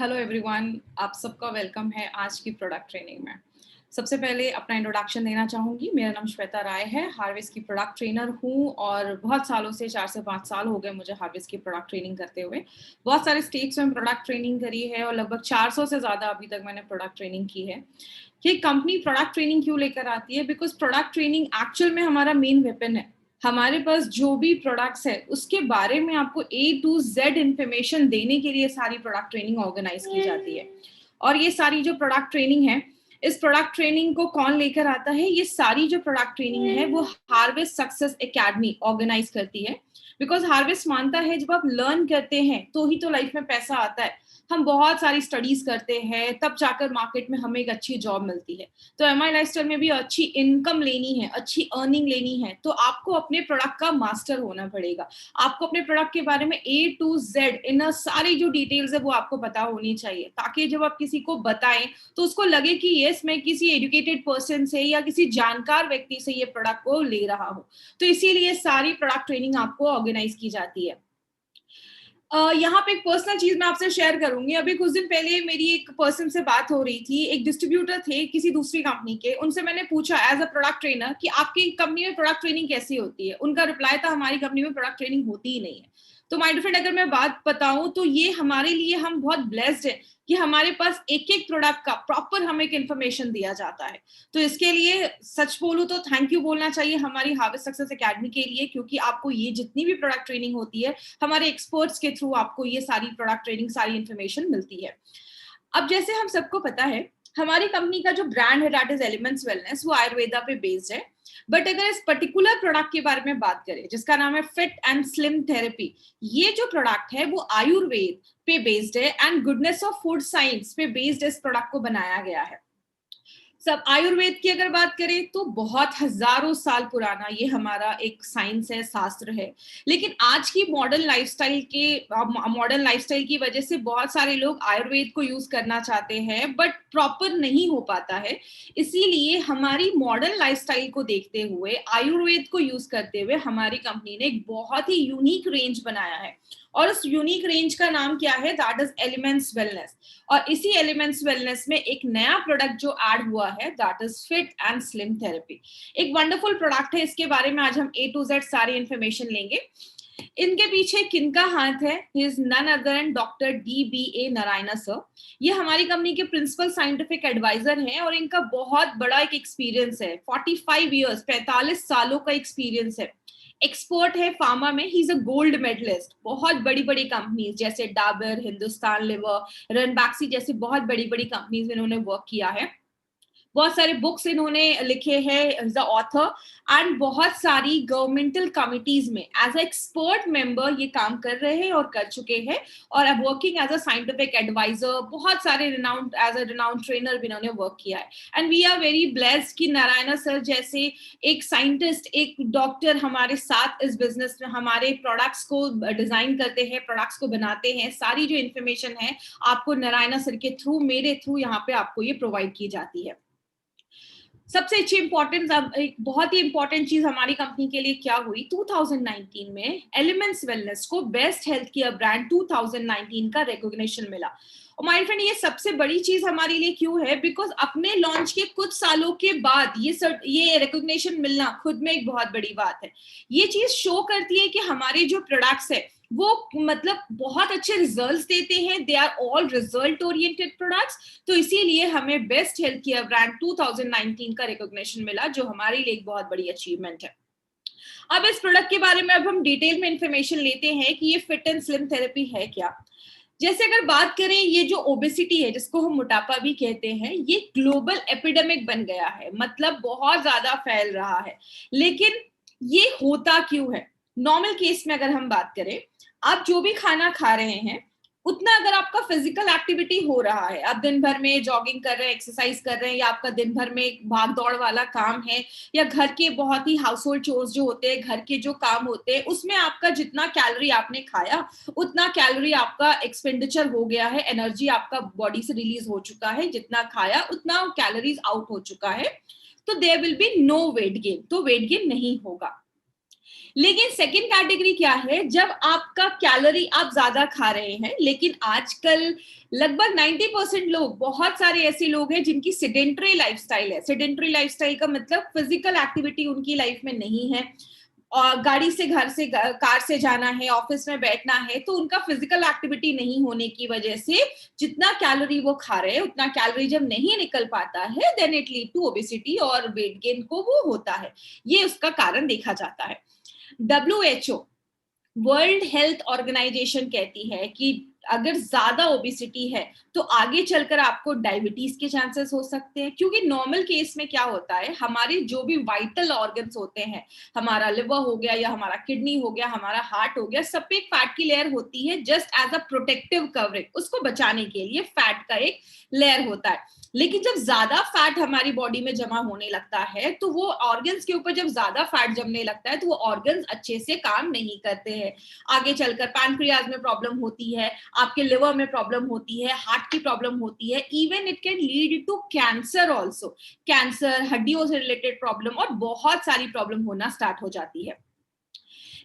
Hello everyone, आप सबका welcome है आज की प्रोडक्ट ट्रेनिंग में। सबसे पहले अपना इंट्रोडक्शन देना चाहूँगी। मेरा नाम श्वेता राय है, हार्वेस्ट की प्रोडक्ट ट्रेनर हूँ और बहुत सालों से 4 से 5 साल हो गए मुझे हार्वेस्ट की प्रोडक्ट ट्रेनिंग करते हुए। बहुत सारे स्टेट्स में प्रोडक्ट ट्रेनिंग करी है और लगभग 400 से ज़्यादा अभी तक मैंने प्रोडक्ट ट्रेनिंग की है। ये कंपनी प्रोडक्ट ट्रेनिंग क्यों लेकर आती है? बिकॉज़ प्रोडक्ट ट्रेनिंग एक्चुअल में हमारा मेन वेपन है। हमारे पास जो भी प्रोडक्ट्स है उसके बारे में आपको ए टू जेड इंफॉर्मेशन देने के लिए सारी प्रोडक्ट ट्रेनिंग ऑर्गेनाइज की जाती है। और ये सारी जो प्रोडक्ट ट्रेनिंग है, इस प्रोडक्ट ट्रेनिंग को कौन लेकर आता है? ये सारी जो प्रोडक्ट ट्रेनिंग है वो हार्वेस्ट सक्सेस एकेडमी ऑर्गेनाइज करती है। बिकॉज हार्वेस्ट मानता है जब आप लर्न करते हैं तो ही तो लाइफ में पैसा आता है। हम बहुत सारी स्टडीज करते हैं तब जाकर मार्केट में हमें एक अच्छी जॉब मिलती है। तो एमआई लाइफस्टाइल में भी अच्छी इनकम लेनी है, अच्छी अर्निंग लेनी है, तो आपको अपने प्रोडक्ट का मास्टर होना पड़ेगा। आपको अपने प्रोडक्ट के बारे में ए टू जेड इन सारी जो डिटेल्स है वो आपको पता होनी चाहिए, ताकि जब आप किसी को बताएं तो उसको लगे कि यस, मैं किसी एजुकेटेड पर्सन से या किसी जानकार व्यक्ति से ये प्रोडक्ट को ले रहा हूँ। तो इसीलिए सारी प्रोडक्ट ट्रेनिंग आपको ऑर्गेनाइज की जाती है। यहाँ पे एक पर्सनल चीज मैं आपसे शेयर करूंगी। अभी कुछ दिन पहले मेरी एक पर्सन से बात हो रही थी, एक डिस्ट्रीब्यूटर थे किसी दूसरी कंपनी के। उनसे मैंने पूछा एज अ प्रोडक्ट ट्रेनर कि आपकी कंपनी में प्रोडक्ट ट्रेनिंग कैसी होती है। उनका रिप्लाई था, हमारी कंपनी में प्रोडक्ट ट्रेनिंग होती ही नहीं है। तो माय डियर फ्रेंड, अगर मैं बात बताऊं तो ये हमारे लिए, हम बहुत ब्लेस्ड है कि हमारे पास एक एक प्रोडक्ट का प्रॉपर हमें एक इन्फॉर्मेशन दिया जाता है। तो इसके लिए सच बोलूं तो थैंक यू बोलना चाहिए हमारी हार्वेस्ट सक्सेस एकेडमी के लिए, क्योंकि आपको ये जितनी भी प्रोडक्ट ट्रेनिंग होती है हमारे एक्सपर्ट्स के थ्रू आपको ये सारी प्रोडक्ट ट्रेनिंग, सारी इंफॉर्मेशन मिलती है। अब जैसे हम सबको पता है, हमारी कंपनी का जो ब्रांड है दैट इज एलिमेंट्स वेलनेस, वो आयुर्वेदा पे बेस्ड है। बट अगर इस पर्टिकुलर प्रोडक्ट के बारे में बात करें जिसका नाम है फिट एंड स्लिम थेरेपी, ये जो प्रोडक्ट है वो आयुर्वेद पे बेस्ड है and goodness of food science पे बेस्ड इस प्रोडक्ट को बनाया गया है। सब आयुर्वेद की अगर बात करें तो बहुत हजारों साल पुराना ये हमारा एक साइंस है, शास्त्र है। लेकिन आज की मॉडर्न लाइफस्टाइल की वजह से बहुत सारे लोग आयुर्वेद को यूज करना चाहते हैं बट प्रॉपर नहीं हो पाता है। इसीलिए हमारी मॉडर्न लाइफस्टाइल को देखते हुए, आयुर्वेद को यूज करते हुए हमारी कंपनी ने एक बहुत ही यूनिक रेंज बनाया है। और उस यूनिक रेंज का नाम क्या है? That is elements wellness. और इसी एलिमेंट्स वेलनेस में एक नया प्रोडक्ट जो ऐड हुआ है that is fit and slim therapy. एक वंडरफुल प्रोडक्ट है, इसके बारे में आज हम ए टू जेड सारी इंफॉर्मेशन लेंगे। इनके पीछे किनका हाथ है? ही इज नन अदर एंड डॉक्टर DBA नारायण सर। ये हमारी कंपनी के प्रिंसिपल साइंटिफिक एडवाइजर हैं और इनका बहुत बड़ा एक एक्सपीरियंस है, 45 ईयर्स, 45 सालों का एक्सपीरियंस है। एक्सपर्ट है फार्मा में, he is a gold medallist. बहुत बड़ी बड़ी कंपनीज जैसे डाबर, हिंदुस्तान लिवर, रनबैक्सी जैसी बहुत बड़ी बड़ी कंपनीज में इन्होंने वर्क किया है। बहुत सारे बुक्स इन्होंने लिखे हैं एज अ ऑथर एंड बहुत सारी गवर्नमेंटल कमिटीज में एज अ एक्सपर्ट मेंबर ये काम कर रहे हैं और कर चुके हैं। और अब working as a scientific adviser, बहुत सारे renowned as a renowned trainer भी इन्होंने वर्क किया है। And we are very blessed कि नारायण सर जैसे एक साइंटिस्ट, एक डॉक्टर हमारे साथ इस बिजनेस में हमारे प्रोडक्ट्स को डिजाइन करते हैं, प्रोडक्ट्स को बनाते हैं। सारी जो इन्फॉर्मेशन है आपको नारायण सर के थ्रू, मेरे थ्रू यहाँ पे आपको ये प्रोवाइड की जाती है। सबसे अच्छी इंपॉर्टेंट, एक बहुत ही इंपॉर्टेंट चीज हमारी कंपनी के लिए क्या हुई? 2019 में एलिमेंट्स वेलनेस को बेस्ट हेल्थ केयर ब्रांड 2019 का रिकॉग्निशन मिला। और माय फ्रेंड, ये सबसे बड़ी चीज हमारे लिए क्यों है? बिकॉज अपने लॉन्च के कुछ सालों के बाद ये रिकॉग्निशन मिलना खुद में एक बहुत बड़ी बात है। ये चीज शो करती है कि हमारे जो प्रोडक्ट्स है वो मतलब बहुत अच्छे रिजल्ट्स देते हैं। They are all result oriented products. तो इसीलिए हमें बेस्ट हेल्थ केयर ब्रांड 2019 का रिकॉग्निशन मिला, जो हमारे लिए एक बहुत बड़ी अचीवमेंट है। अब इस प्रोडक्ट के बारे में अब हम डिटेल में इंफॉर्मेशन लेते हैं कि ये फिट एंड स्लिम थेरेपी है क्या। जैसे अगर बात करें, ये जो ओबेसिटी है जिसको हम मोटापा भी कहते हैं, ये ग्लोबल एपिडेमिक बन गया है, मतलब बहुत ज्यादा फैल रहा है। लेकिन ये होता क्यों है? नॉर्मल केस में अगर हम बात करें, आप जो भी खाना खा रहे हैं उतना अगर आपका फिजिकल एक्टिविटी हो रहा है, आप दिन भर में जॉगिंग कर रहे हैं, एक्सरसाइज कर रहे हैं, या आपका दिन भर में भाग दौड़ वाला काम है, या घर के बहुत ही हाउस होल्ड चोर्स जो होते हैं, घर के जो काम होते हैं, उसमें आपका जितना कैलोरी आपने खाया उतना कैलोरी आपका एक्सपेंडिचर हो गया है, एनर्जी आपका बॉडी से रिलीज हो चुका है, जितना खाया उतना कैलोरीज आउट हो चुका है। तो there will be no weight gain, तो वेट गेन नहीं होगा। लेकिन सेकंड कैटेगरी क्या है, जब आपका कैलोरी आप ज्यादा खा रहे हैं, लेकिन आजकल लगभग 90% लोग, बहुत सारे ऐसे लोग हैं जिनकी सेडेंटरी लाइफस्टाइल है। सेडेंटरी लाइफस्टाइल का मतलब फिजिकल एक्टिविटी उनकी लाइफ में नहीं है, और गाड़ी से घर से कार से जाना है, ऑफिस में बैठना है, तो उनका फिजिकल एक्टिविटी नहीं होने की वजह से जितना कैलोरी वो खा रहे हैं उतना कैलोरी जब नहीं निकल पाता है, then it lead to obesity और वेट गेन को वो होता है। ये उसका कारण देखा जाता है। WHO, वर्ल्ड हेल्थ ऑर्गेनाइजेशन कहती है कि अगर ज्यादा ओबेसिटी है तो आगे चलकर आपको डायबिटीज के चांसेस हो सकते हैं, क्योंकि नॉर्मल केस में क्या होता है, हमारे जो भी वाइटल ऑर्गन्स होते हैं, हमारा लिवर हो गया या हमारा किडनी हो गया, हमारा हार्ट हो गया, सब पे एक फैट की लेयर होती है, just as a protective covering, उसको बचाने के लिए फैट का एक लेयर होता है। लेकिन जब ज्यादा फैट हमारी बॉडी में जमा होने लगता है, तो वो ऑर्गन्स के ऊपर जब ज्यादा फैट जमने लगता है तो वो ऑर्गन्स अच्छे से काम नहीं करते हैं। आगे चलकर पैनक्रियाज में प्रॉब्लम होती है, आपके लिवर में प्रॉब्लम होती है, हार्ट की प्रॉब्लम होती है, even it can lead to cancer also. Cancer, हड्डियों से रिलेटेड प्रॉब्लम और बहुत सारी प्रॉब्लम होना स्टार्ट हो जाती है।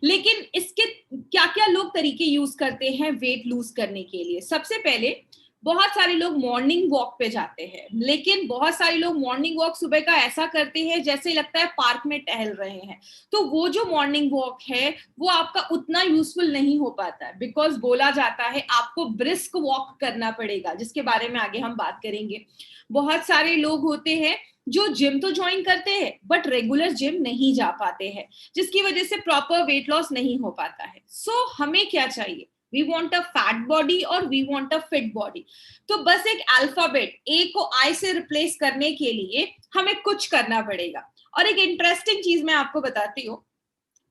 लेकिन इसके क्या क्या लोग तरीके यूज करते हैं वेट लूज करने के लिए? सबसे पहले, बहुत सारे लोग मॉर्निंग वॉक पे जाते हैं, लेकिन बहुत सारे लोग मॉर्निंग वॉक सुबह का ऐसा करते हैं जैसे लगता है पार्क में टहल रहे हैं। तो वो जो मॉर्निंग वॉक है वो आपका उतना यूजफुल नहीं हो पाता है, बिकॉज बोला जाता है आपको ब्रिस्क वॉक करना पड़ेगा, जिसके बारे में आगे हम बात करेंगे। बहुत सारे लोग होते हैं जो जिम तो ज्वाइन करते हैं बट रेगुलर जिम नहीं जा पाते हैं, जिसकी वजह से प्रॉपर वेट लॉस नहीं हो पाता है। सो हमें क्या चाहिए? We want a fat body और we want a fit body. तो बस एक अल्फाबेट ए को आई से रिप्लेस करने के लिए हमें कुछ करना पड़ेगा। और एक इंटरेस्टिंग चीज मैं आपको बताती हूँ,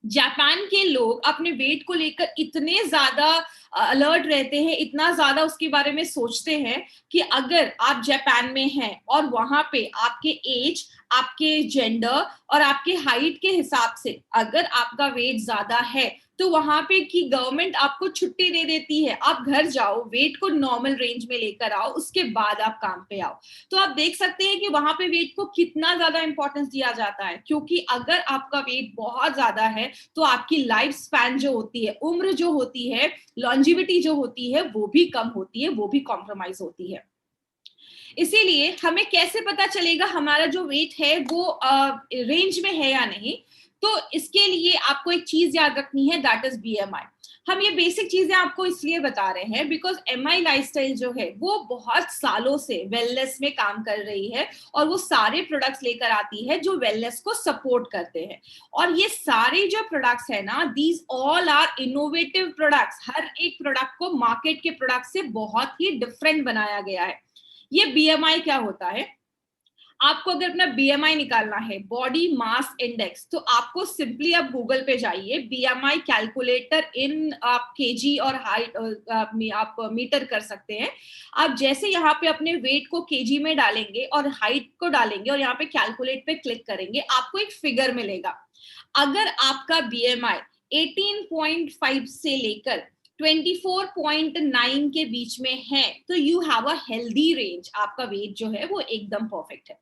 जापान के लोग अपने वेट को लेकर इतने ज्यादा अलर्ट रहते हैं, इतना ज्यादा उसके बारे में सोचते हैं कि अगर आप जापान में हैं और वहां पे आपके एज, आपके जेंडर और आपके हाइट के हिसाब से अगर आपका वेट ज्यादा है तो वहां पे की गवर्नमेंट आपको छुट्टी दे देती है, आप घर जाओ, वेट को नॉर्मल रेंज में लेकर आओ, उसके बाद आप काम पे आओ। तो आप देख सकते हैं कि वहां पे वेट को कितना ज्यादा इंपॉर्टेंस दिया जाता है, क्योंकि अगर आपका वेट बहुत ज्यादा है तो आपकी लाइफ स्पैन जो होती है, उम्र जो होती है, लॉन्जिविटी जो होती है, वो भी कम होती है, वो भी कॉम्प्रोमाइज होती है। इसीलिए हमें कैसे पता चलेगा हमारा जो वेट है वो रेंज में है या नहीं? तो इसके लिए आपको एक चीज याद रखनी है, दैट इज BMI। हम ये बेसिक चीजें आपको इसलिए बता रहे हैं बिकॉज MI लाइफस्टाइल जो है वो बहुत सालों से वेलनेस में काम कर रही है और वो सारे प्रोडक्ट्स लेकर आती है जो वेलनेस को सपोर्ट करते हैं। और ये सारे जो प्रोडक्ट्स है ना, these all are innovative products. हर एक प्रोडक्ट को मार्केट के प्रोडक्ट से बहुत ही डिफरेंट बनाया गया है। ये BMI क्या होता है? आपको अगर अपना BMI निकालना है, बॉडी मास इंडेक्स, तो आपको सिंपली आप गूगल पे जाइए, BMI कैलकुलेटर इन आप केजी और हाइट आप मीटर कर सकते हैं। आप जैसे यहाँ पे अपने वेट को केजी में डालेंगे और हाइट को डालेंगे और यहाँ पे कैलकुलेट पे क्लिक करेंगे, आपको एक फिगर मिलेगा। अगर आपका BMI 18.5 से लेकर 24.9 के बीच में है तो you have a healthy range, आपका वेट जो है वो एकदम परफेक्ट है।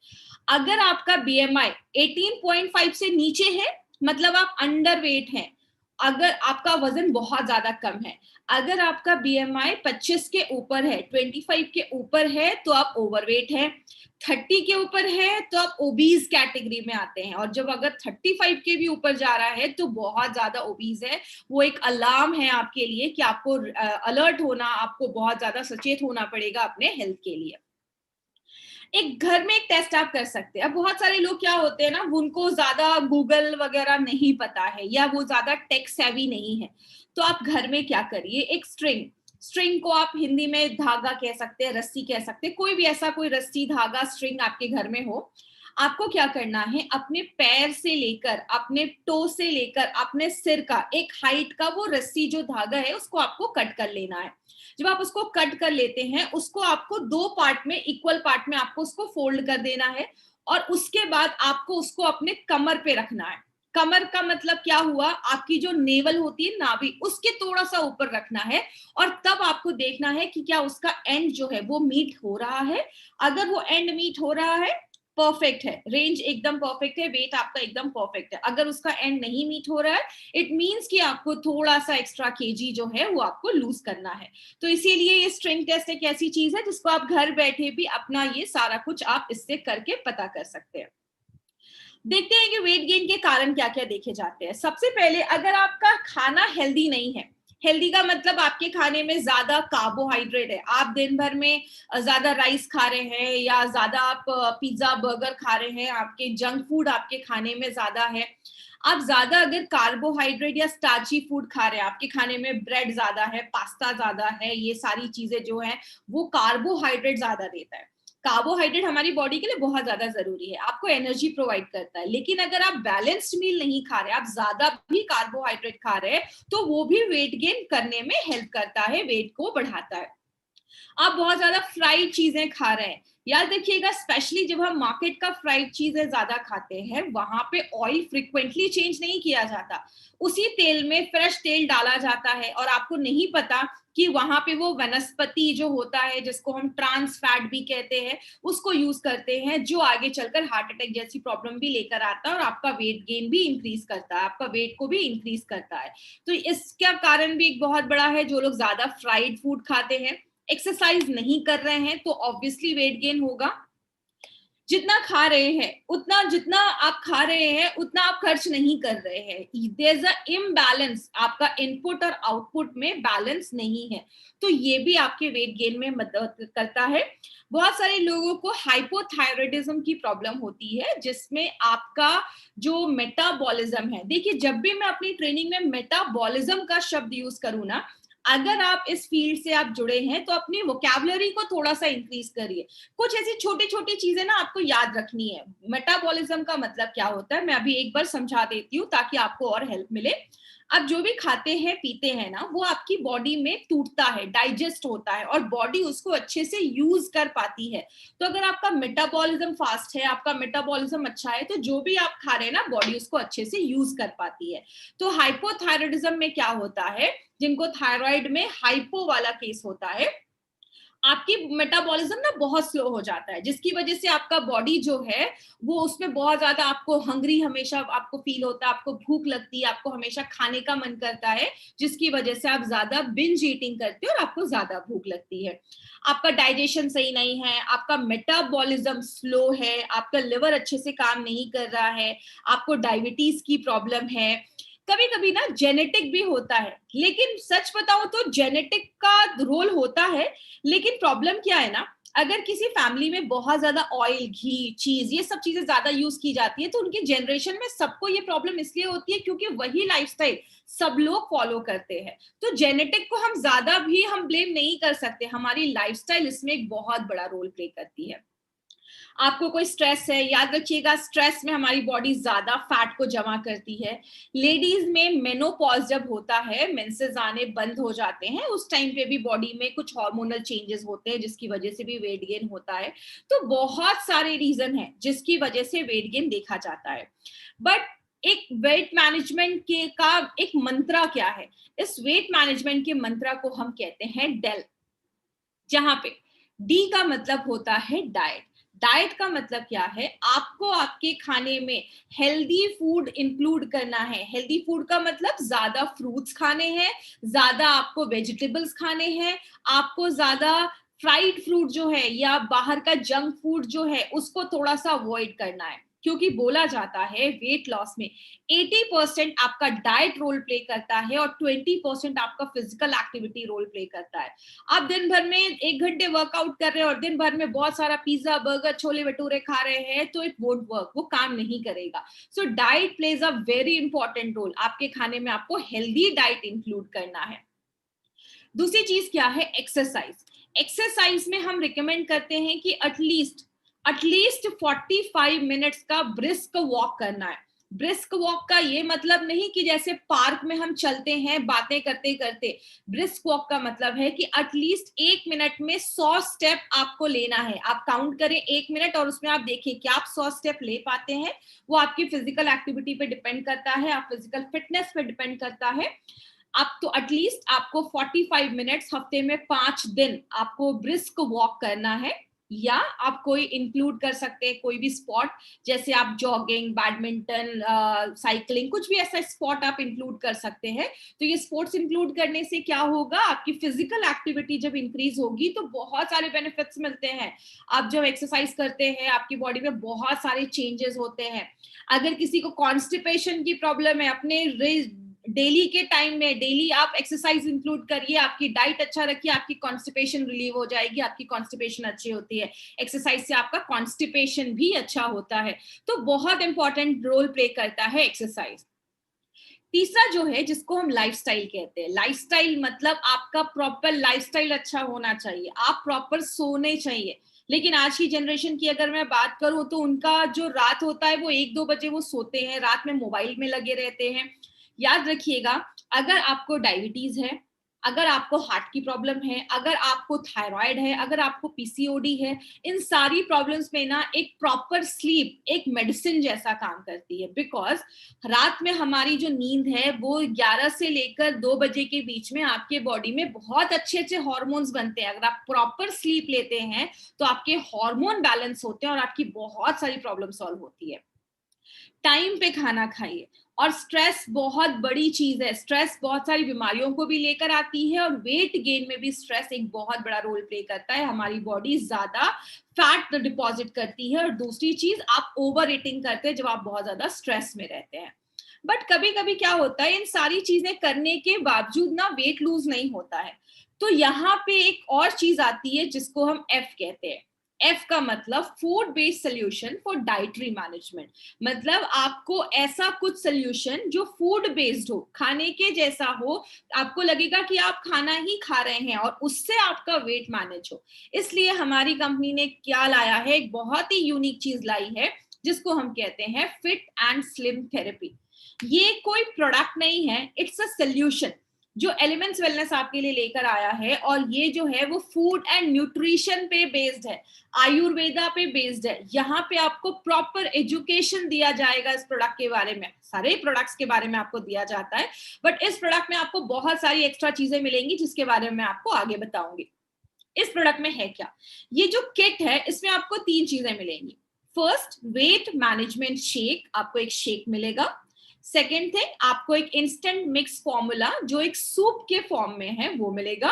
अगर आपका BMI 18.5 से नीचे है मतलब आप अंडर वेट हैं, अगर आपका वजन बहुत ज्यादा कम है। अगर आपका BMI 25 के ऊपर है, 25 के ऊपर है तो आप ओवरवेट है, 30 के ऊपर है तो आप ओबीज कैटेगरी में आते हैं, और जब अगर 35 के भी ऊपर जा रहा है तो बहुत ज्यादा ओबीज है। वो एक अलार्म है आपके लिए कि आपको अलर्ट होना, आपको बहुत ज्यादा सचेत होना पड़ेगा अपने हेल्थ के लिए। एक घर में एक टेस्ट आप कर सकते हैं। अब बहुत सारे लोग क्या होते हैं ना, उनको ज्यादा गूगल वगैरह नहीं पता है या वो ज्यादा टेक सेवी नहीं है, तो आप घर में क्या करिए, एक स्ट्रिंग, स्ट्रिंग को आप हिंदी में धागा कह सकते हैं, रस्सी कह सकते हैं, कोई भी ऐसा कोई रस्सी, धागा, स्ट्रिंग आपके घर में हो। आपको क्या करना है, अपने पैर से लेकर, अपने टो से लेकर अपने सिर का एक हाइट का वो रस्सी जो धागा है उसको आपको कट कर लेना है। जब आप उसको कट कर लेते हैं, उसको आपको दो पार्ट में, इक्वल पार्ट में आपको उसको फोल्ड कर देना है और उसके बाद आपको उसको अपने कमर पे रखना है। कमर का मतलब क्या हुआ, आपकी जो नेवल होती है, नाभि, उसके थोड़ा सा ऊपर रखना है और तब आपको देखना है कि क्या उसका एंड जो है वो मीट हो रहा है। अगर वो एंड मीट हो रहा है परफेक्ट है, रेंज एकदम परफेक्ट है, वेट आपका एकदम परफेक्ट है। अगर उसका एंड नहीं मीट हो रहा है, इट मींस कि आपको थोड़ा सा एक्स्ट्रा केजी जो है वो आपको लूज करना है। तो इसीलिए ये स्ट्रेंथ टेस्ट एक ऐसी चीज है जिसको आप घर बैठे भी अपना ये सारा कुछ आप इससे करके पता कर सकते हैं। देखते हैं कि वेट गेन के कारण क्या क्या देखे जाते हैं। सबसे पहले, अगर आपका खाना हेल्दी नहीं है, हेल्दी का मतलब आपके खाने में ज्यादा कार्बोहाइड्रेट है, आप दिन भर में ज्यादा राइस खा रहे हैं या ज्यादा आप पिज्जा बर्गर खा रहे हैं, आपके जंक फूड आपके खाने में ज्यादा है, आप ज्यादा अगर कार्बोहाइड्रेट या स्टार्ची फूड खा रहे हैं, आपके खाने में ब्रेड ज्यादा है, पास्ता ज्यादा है, ये सारी चीजें जो है वो कार्बोहाइड्रेट ज्यादा देता है। कार्बोहाइड्रेट हमारी बॉडी के लिए बहुत ज्यादा जरूरी है, आपको एनर्जी प्रोवाइड करता है। लेकिन अगर आप बैलेंस्ड मील नहीं खा रहे, आप ज्यादा भी कार्बोहाइड्रेट खा रहे हैं, तो वो भी वेट गेन करने में हेल्प करता है, वेट को बढ़ाता है। आप बहुत ज्यादा फ्राइड चीजें खा रहे हैं, याद रखिएगा, स्पेशली जब हम मार्केट का फ्राइड चीजें ज्यादा खाते हैं, वहां पे ऑयल फ्रिक्वेंटली चेंज नहीं किया जाता, उसी तेल में फ्रेश तेल डाला जाता है, और आपको नहीं पता कि वहां पे वो वनस्पति जो होता है, जिसको हम ट्रांस फैट भी कहते हैं, उसको यूज करते हैं, जो आगे चलकर हार्ट अटैक जैसी प्रॉब्लम भी लेकर आता है और आपका वेट गेन भी इंक्रीज करता है, आपका वेट को भी इंक्रीज करता है। तो इसका कारण भी एक बहुत बड़ा है, जो लोग ज्यादा फ्राइड फूड खाते हैं, एक्सरसाइज नहीं कर रहे हैं, तो ऑब्वियसली वेट गेन होगा। जितना खा रहे हैं उतना, जितना आप खा रहे हैं उतना आप खर्च नहीं कर रहे हैं, देयर इज अ इम्बैलेंस, आपका इनपुट और आउटपुट में बैलेंस नहीं है, तो ये भी आपके वेट गेन में मदद करता है। बहुत सारे लोगों को हाइपोथायराइडिज्म की प्रॉब्लम होती है, जिसमें आपका जो मेटाबॉलिज्म है, देखिए जब भी मैं अपनी ट्रेनिंग में मेटाबॉलिज्म का शब्द यूज करूँ ना, अगर आप इस फील्ड से आप जुड़े हैं तो अपनी वोकैबुलरी को थोड़ा सा इंक्रीज करिए। कुछ ऐसी छोटी छोटी चीजें ना आपको याद रखनी है। मेटाबॉलिज्म का मतलब क्या होता है, मैं अभी एक बार समझा देती हूँ ताकि आपको और हेल्प मिले। अब जो भी खाते हैं पीते हैं ना, वो आपकी बॉडी में टूटता है, डाइजेस्ट होता है, और बॉडी उसको अच्छे से यूज कर पाती है। तो अगर आपका मेटाबॉलिज्म फास्ट है, आपका मेटाबॉलिज्म अच्छा है, तो जो भी आप खा रहे हैं ना, बॉडी उसको अच्छे से यूज कर पाती है। तो हाइपोथायराइडिज्म में क्या होता है, जिनको थायराइड में हाइपो वाला केस होता है, आपकी मेटाबॉलिज्म ना बहुत स्लो हो जाता है, जिसकी वजह से आपका बॉडी जो है वो उसमें बहुत ज्यादा आपको हंग्री हमेशा आपको फील होता है, आपको भूख लगती है, आपको हमेशा खाने का मन करता है, जिसकी वजह से आप ज्यादा बिंज ईटिंग करते हो और आपको ज्यादा भूख लगती है। आपका डाइजेशन सही नहीं है, आपका मेटाबॉलिज्म स्लो है, आपका लिवर अच्छे से काम नहीं कर रहा है, आपको डायबिटीज की प्रॉब्लम है, कभी कभी ना जेनेटिक भी होता है। लेकिन सच बताऊं तो जेनेटिक का रोल होता है, लेकिन प्रॉब्लम क्या है ना, अगर किसी फैमिली में बहुत ज्यादा ऑयल घी चीज ये सब चीजें ज्यादा यूज की जाती है, तो उनकी जनरेशन में सबको ये प्रॉब्लम इसलिए होती है क्योंकि वही लाइफस्टाइल सब लोग फॉलो करते हैं। तो जेनेटिक को हम ज्यादा भी हम ब्लेम नहीं कर सकते, हमारी लाइफस्टाइल इसमें एक बहुत बड़ा रोल प्ले करती है। आपको कोई स्ट्रेस है, याद रखिएगा, स्ट्रेस में हमारी बॉडी ज्यादा फैट को जमा करती है। लेडीज में मेनोपॉज जब होता है, मेंसेस आने बंद हो जाते हैं, उस टाइम पे भी बॉडी में कुछ हार्मोनल चेंजेस होते हैं, जिसकी वजह से भी वेट गेन होता है। तो बहुत सारे रीजन है जिसकी वजह से वेट गेन देखा जाता है। बट एक वेट मैनेजमेंट के का एक मंत्रा क्या है, इस वेट मैनेजमेंट के मंत्रा को हम कहते हैं डेल, जहां पे डी का मतलब होता है डाइट। डाइट का मतलब क्या है, आपको आपके खाने में हेल्दी फूड इंक्लूड करना है। हेल्दी फूड का मतलब ज्यादा फ्रूट्स खाने हैं, ज्यादा आपको वेजिटेबल्स खाने हैं, आपको ज्यादा फ्राइड फ्रूट जो है या बाहर का जंक फूड जो है उसको थोड़ा सा अवॉइड करना है, क्योंकि बोला जाता है वेट लॉस में 80% आपका डाइट रोल प्ले करता है और 20% आपका फिजिकल एक्टिविटी रोल प्ले करता है। आप दिन भर में 1 घंटे वर्कआउट कर रहे हैं और दिन भर में बहुत सारा पिज्जा बर्गर छोले भटूरे खा रहे हैं, तो इट वोंट वर्क, वो काम नहीं करेगा। So diet plays a very important role, आपके खाने में आपको हेल्दी डाइट इंक्लूड करना है। दूसरी चीज क्या है, एक्सरसाइज। एक्सरसाइज में हम रिकमेंड करते हैं कि एटलीस्ट 45 मिनट्स का ब्रिस्क वॉक करना है। ब्रिस्क वॉक का ये मतलब नहीं कि जैसे पार्क में हम चलते हैं बातें करते करते, ब्रिस्क वॉक का मतलब है कि एटलीस्ट 1 मिनट में 100 स्टेप आपको लेना है। आप काउंट करें 1 मिनट और उसमें आप देखिए कि आप 100 स्टेप ले पाते हैं। वो आपकी फिजिकल एक्टिविटी पे डिपेंड करता है, आप फिजिकल फिटनेस पे डिपेंड करता है। आप तो एटलीस्ट आपको 45 मिनट्स हफ्ते में 5 दिन आपको ब्रिस्क वॉक करना है। या आप कोई इंक्लूड कर सकते हैं कोई भी स्पॉट, जैसे आप जॉगिंग, बैडमिंटन, साइकिलिंग, कुछ भी ऐसा स्पॉट आप इंक्लूड कर सकते हैं। तो ये स्पोर्ट्स इंक्लूड करने से क्या होगा, आपकी फिजिकल एक्टिविटी जब इंक्रीज होगी तो बहुत सारे बेनिफिट्स मिलते हैं। आप जब एक्सरसाइज करते हैं आपकी बॉडी में बहुत सारे चेंजेस होते हैं। अगर किसी को कॉन्स्टिपेशन की प्रॉब्लम है, अपने डेली के टाइम में डेली आप एक्सरसाइज इंक्लूड करिए, आपकी डाइट अच्छा रखिए, आपकी कॉन्स्टिपेशन रिलीव हो जाएगी। आपकी कॉन्स्टिपेशन अच्छी होती है, एक्सरसाइज से आपका कॉन्स्टिपेशन भी अच्छा होता है। तो बहुत इंपॉर्टेंट रोल प्ले करता है एक्सरसाइज। तीसरा जो है, जिसको हम लाइफस्टाइल कहते हैं, लाइफस्टाइल मतलब आपका प्रॉपर लाइफस्टाइल अच्छा होना चाहिए, आप प्रॉपर सोने चाहिए। लेकिन आज की जनरेशन की अगर मैं बात करूं तो उनका जो रात होता है वो 1-2 बजे वो सोते हैं, रात में मोबाइल में लगे रहते हैं। याद रखिएगा, अगर आपको डायबिटीज है, अगर आपको हार्ट की प्रॉब्लम है, अगर आपको थायराइड है, अगर आपको पीसीओडी है, इन सारी प्रॉब्लम्स में ना एक प्रॉपर स्लीप एक मेडिसिन जैसा काम करती है। बिकॉज रात में हमारी जो नींद है वो 11 से लेकर 2 बजे के बीच में आपके बॉडी में बहुत अच्छे अच्छे हॉर्मोन्स बनते हैं। अगर आप प्रॉपर स्लीप लेते हैं तो आपके हार्मोन बैलेंस होते हैं और आपकी बहुत सारी प्रॉब्लम सॉल्व होती है। टाइम पे खाना खाइए। और स्ट्रेस बहुत बड़ी चीज है, स्ट्रेस बहुत सारी बीमारियों को भी लेकर आती है और वेट गेन में भी स्ट्रेस एक बहुत बड़ा रोल प्ले करता है। हमारी बॉडी ज्यादा फैट डिपॉजिट करती है। और दूसरी चीज, आप ओवर ईटिंग करते हैं जब आप बहुत ज्यादा स्ट्रेस में रहते हैं। बट कभी कभी क्या होता है, इन सारी चीजें करने के बावजूद ना वेट लूज नहीं होता है। तो यहाँ पे एक और चीज आती है जिसको हम एफ कहते हैं। एफ का मतलब food based solution for dietary management. मतलब आपको ऐसा कुछ सोल्यूशन जो फूड बेस्ड हो, खाने के जैसा हो, आपको लगेगा कि आप खाना ही खा रहे हैं और उससे आपका वेट मैनेज हो। इसलिए हमारी कंपनी ने क्या लाया है, एक बहुत ही यूनिक चीज लाई है जिसको हम कहते हैं फिट एंड स्लिम थेरेपी। ये कोई प्रोडक्ट नहीं है, इट्स अ सोल्यूशन जो एलिमेंट्स वेलनेस आपके लिए लेकर आया है। और ये जो है वो फूड एंड न्यूट्रिशन पे बेस्ड है, आयुर्वेदा पे बेस्ड है। यहाँ पे आपको प्रॉपर एजुकेशन दिया जाएगा इस प्रोडक्ट के बारे में। सारे प्रोडक्ट्स के बारे में आपको दिया जाता है, बट इस प्रोडक्ट में आपको बहुत सारी एक्स्ट्रा चीजें मिलेंगी जिसके बारे में मैं आपको आगे बताऊंगी। इस प्रोडक्ट में है क्या, ये जो किट है इसमें आपको 3 चीजें मिलेंगी। फर्स्ट, वेट मैनेजमेंट शेक, आपको एक शेक मिलेगा। सेकेंड थिंग, आपको एक इंस्टेंट मिक्स फॉर्मूला जो एक सूप के फॉर्म में है वो मिलेगा।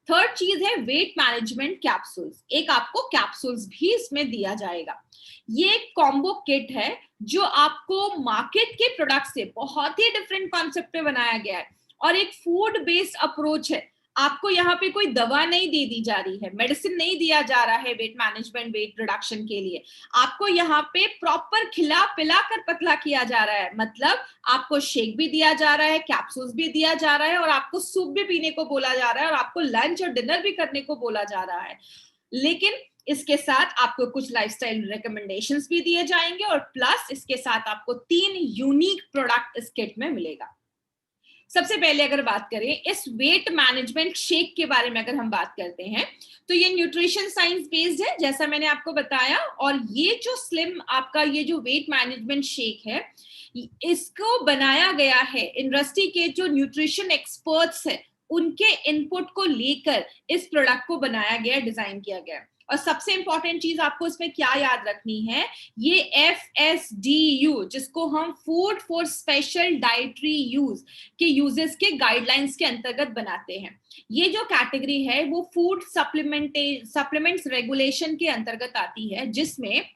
थर्ड चीज है वेट मैनेजमेंट कैप्सूल्स, एक आपको कैप्सूल्स भी इसमें दिया जाएगा। ये एक कॉम्बो किट है जो आपको मार्केट के प्रोडक्ट से बहुत ही डिफरेंट कॉन्सेप्ट पे बनाया गया है और एक फूड बेस्ड अप्रोच है। आपको यहाँ पे कोई दवा नहीं दे दी जा रही है, मेडिसिन नहीं दिया जा रहा है वेट मैनेजमेंट वेट रिडक्शन के लिए। आपको यहाँ पे प्रॉपर खिला पिला कर पतला किया जा रहा है। मतलब आपको शेक भी दिया जा रहा है, कैप्सूल्स भी दिया जा रहा है और आपको सूप भी पीने को बोला जा रहा है और आपको लंच और डिनर भी करने को बोला जा रहा है। लेकिन इसके साथ आपको कुछ लाइफस्टाइल रिकमेंडेशंस भी दिए जाएंगे और प्लस इसके साथ आपको 3 यूनिक प्रोडक्ट इस किट में मिलेगा। सबसे पहले अगर बात करें इस वेट मैनेजमेंट शेक के बारे में, अगर हम बात करते हैं तो ये न्यूट्रिशन साइंस बेस्ड है जैसा मैंने आपको बताया। और ये जो स्लिम आपका ये जो वेट मैनेजमेंट शेक है, इसको बनाया गया है इंडस्ट्री के जो न्यूट्रिशन एक्सपर्ट्स है उनके इनपुट को लेकर इस प्रोडक्ट को बनाया गया, डिजाइन किया गया। और सबसे इंपॉर्टेंट चीज आपको इसमें क्या याद रखनी है, ये FSDU जिसको हम food for special dietary use के यूजेस के गाइडलाइंस के अंतर्गत बनाते हैं। ये जो कैटेगरी है वो फूड सप्लीमेंट्स रेगुलेशन के अंतर्गत आती है, जिसमें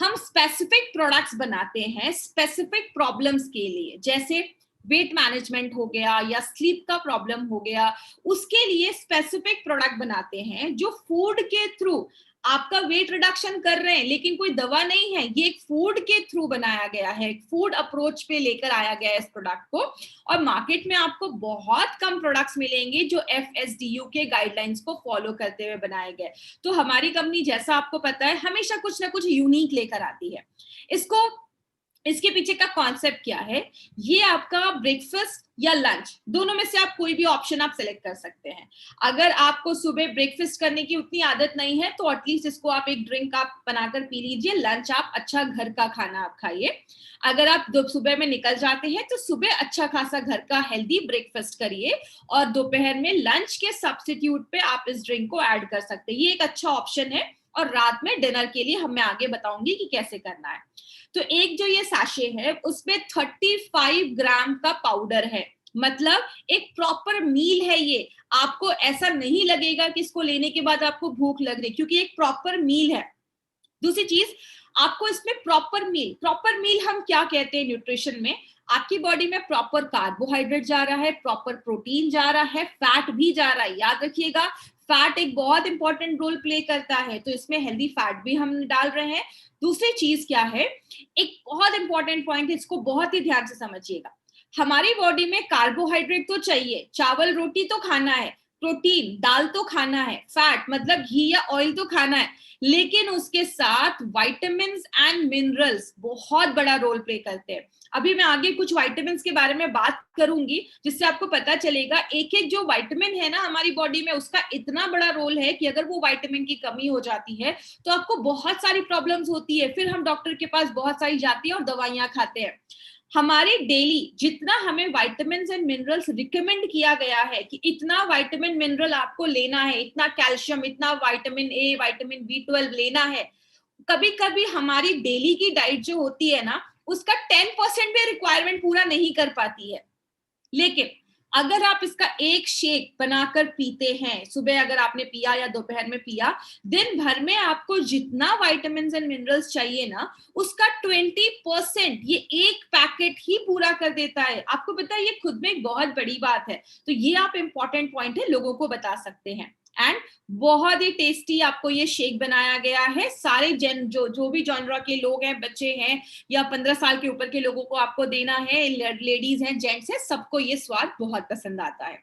हम स्पेसिफिक प्रोडक्ट्स बनाते हैं स्पेसिफिक प्रॉब्लम्स के लिए। जैसे वेट मैनेजमेंट हो गया या स्लीप का प्रॉब्लम हो गया, उसके लिए स्पेसिफिक प्रोडक्ट बनाते हैं जो फूड के थ्रू आपका वेट रिडक्शन कर रहे हैं, लेकिन कोई दवा नहीं है, ये एक फूड के थ्रू बनाया गया है, फूड अप्रोच पे लेकर आया गया है इस प्रोडक्ट को। और मार्केट में आपको बहुत कम प्रोडक्ट्स मिलेंगे जो FSDU के गाइडलाइंस को फॉलो करते हुए बनाए गए। तो हमारी कंपनी, जैसा आपको पता है, हमेशा कुछ ना कुछ यूनिक लेकर आती है। इसके पीछे का कॉन्सेप्ट क्या है, ये आपका ब्रेकफास्ट या लंच दोनों में से आप कोई भी ऑप्शन आप सेलेक्ट कर सकते हैं। अगर आपको सुबह ब्रेकफास्ट करने की उतनी आदत नहीं है तो एटलीस्ट इसको आप एक ड्रिंक आप बनाकर पी लीजिए, लंच आप अच्छा घर का खाना आप खाइए। अगर आप सुबह में निकल जाते हैं तो सुबह अच्छा खासा घर का हेल्दी ब्रेकफास्ट करिए और दोपहर में लंच के सब्स्टिट्यूट पे आप इस ड्रिंक को ऐड कर सकते हैं। ये एक अच्छा ऑप्शन है और रात में डिनर के लिए मैं आगे बताऊंगी कि कैसे करना है। तो एक जो ये सैशे है उसमें 35 ग्राम का पाउडर है, मतलब एक प्रॉपर मील है ये। आपको ऐसा नहीं लगेगा कि इसको लेने के बाद आपको भूख लग रही, क्योंकि एक प्रॉपर मील है। दूसरी चीज, आपको इसमें प्रॉपर मील हम क्या कहते हैं न्यूट्रिशन में, आपकी बॉडी में प्रॉपर कार्बोहाइड्रेट जा रहा है, प्रॉपर प्रोटीन जा रहा है, फैट भी जा रहा है। याद रखिएगा, फैट एक बहुत इंपॉर्टेंट रोल प्ले करता है, तो इसमें हेल्दी फैट भी हम डाल रहे हैं। दूसरी चीज क्या है, एक बहुत इंपॉर्टेंट पॉइंट है, इसको बहुत ही ध्यान से समझिएगा। हमारी बॉडी में कार्बोहाइड्रेट तो चाहिए, चावल रोटी तो खाना है, प्रोटीन दाल तो खाना है, फैट मतलब घी या ऑयल तो खाना है, लेकिन उसके साथ विटामिन्स एंड मिनरल्स बहुत बड़ा रोल प्ले करते हैं। अभी मैं आगे कुछ विटामिन्स के बारे में बात करूंगी, जिससे आपको पता चलेगा एक एक जो विटामिन है ना हमारी बॉडी में, उसका इतना बड़ा रोल है कि अगर वो विटामिन की कमी हो जाती है तो आपको बहुत सारी प्रॉब्लम्स होती है, फिर हम डॉक्टर के पास बहुत सारी जाती है और दवाइयां खाते हैं। हमारे डेली जितना हमें विटामिन्स एंड मिनरल्स रिकमेंड किया गया है कि इतना विटामिन मिनरल आपको लेना है, इतना कैल्शियम, इतना विटामिन ए, विटामिन B12 लेना है, कभी कभी हमारी डेली की डाइट जो होती है ना उसका 10% भी रिक्वायरमेंट पूरा नहीं कर पाती है। लेकिन अगर आप इसका एक शेक बनाकर पीते हैं, सुबह अगर आपने पिया या दोपहर में पिया, दिन भर में आपको जितना विटामिन्स एंड मिनरल्स चाहिए ना उसका 20% ये एक पैकेट ही पूरा कर देता है। आपको पता है ये खुद में एक बहुत बड़ी बात है, तो ये आप इंपॉर्टेंट पॉइंट है लोगों को बता सकते हैं। एंड बहुत ही टेस्टी आपको ये शेक बनाया गया है, सारे जन जो भी जॉनरा के लोग हैं, बच्चे हैं या 15 साल के ऊपर के लोगों को आपको देना है, लेडीज हैं, जेंट्स हैं, सबको ये स्वाद बहुत पसंद आता है।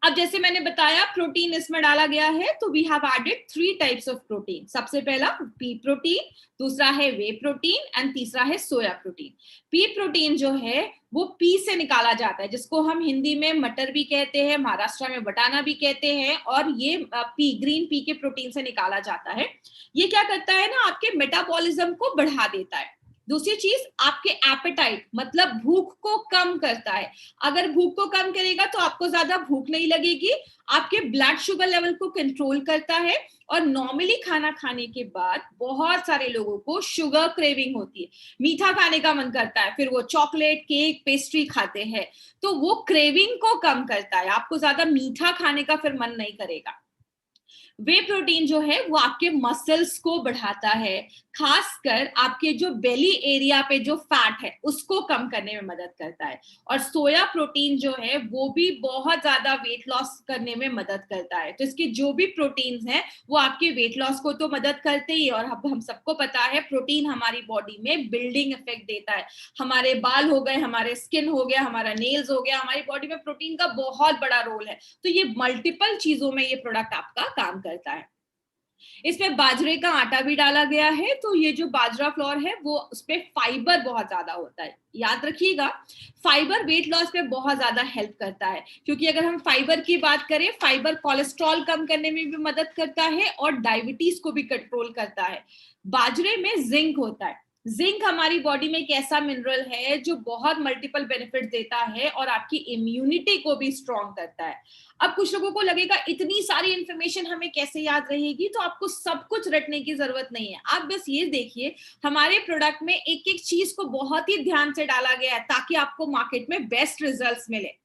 अब जैसे मैंने बताया प्रोटीन इसमें डाला गया है, तो we have added 3 types of protein. सबसे पहला पी प्रोटीन, दूसरा है वे प्रोटीन एंड तीसरा है सोया प्रोटीन। पी प्रोटीन जो है वो पी से निकाला जाता है, जिसको हम हिंदी में मटर भी कहते हैं, महाराष्ट्र में बटाना भी कहते हैं, और ये पी ग्रीन पी के प्रोटीन से निकाला जाता है। ये क्या करता है ना, आपके मेटाबॉलिज्म को बढ़ा देता है। दूसरी चीज, आपके एपेटाइट मतलब भूख को कम करता है। अगर भूख को कम करेगा तो आपको ज्यादा भूख नहीं लगेगी। आपके ब्लड शुगर लेवल को कंट्रोल करता है, और नॉर्मली खाना खाने के बाद बहुत सारे लोगों को शुगर क्रेविंग होती है, मीठा खाने का मन करता है, फिर वो चॉकलेट, केक, पेस्ट्री खाते हैं, तो वो क्रेविंग को कम करता है, आपको ज्यादा मीठा खाने का फिर मन नहीं करेगा। वे प्रोटीन जो है वो आपके मसल्स को बढ़ाता है, खासकर आपके जो बेली एरिया पे जो फैट है उसको कम करने में मदद करता है। और सोया प्रोटीन जो है वो भी बहुत ज्यादा वेट लॉस करने में मदद करता है। तो इसके जो भी प्रोटीन्स हैं वो आपके वेट लॉस को तो मदद करते ही, और अब हम सबको पता है प्रोटीन हमारी बॉडी में बिल्डिंग इफेक्ट देता है। हमारे बाल हो गए, हमारे स्किन हो गया, हमारा नेल्स हो गया, हमारी बॉडी में प्रोटीन का बहुत बड़ा रोल है। तो ये मल्टीपल चीजों में ये प्रोडक्ट आपका काम करता है। इसमें बाजरे का आटा भी डाला गया है, तो ये जो बाजरा फ्लोर है वो उसपे फाइबर बहुत ज्यादा होता है। याद रखिएगा, फाइबर वेट लॉस में बहुत ज्यादा हेल्प करता है, क्योंकि अगर हम फाइबर की बात करें, फाइबर कोलेस्ट्रॉल कम करने में भी मदद करता है और डायबिटीज को भी कंट्रोल करता है। बाजरे में जिंक होता है। जिंक हमारी बॉडी में एक ऐसा मिनरल है जो बहुत मल्टीपल बेनिफिट देता है और आपकी इम्यूनिटी को भी स्ट्रॉन्ग करता है। अब कुछ लोगों को लगेगा इतनी सारी इंफॉर्मेशन हमें कैसे याद रहेगी, तो आपको सब कुछ रटने की जरूरत नहीं है। आप बस ये देखिए, हमारे प्रोडक्ट में एक एक चीज को बहुत ही ध्यान से डाला गया है ताकि आपको मार्केट में बेस्ट रिजल्ट्स मिले।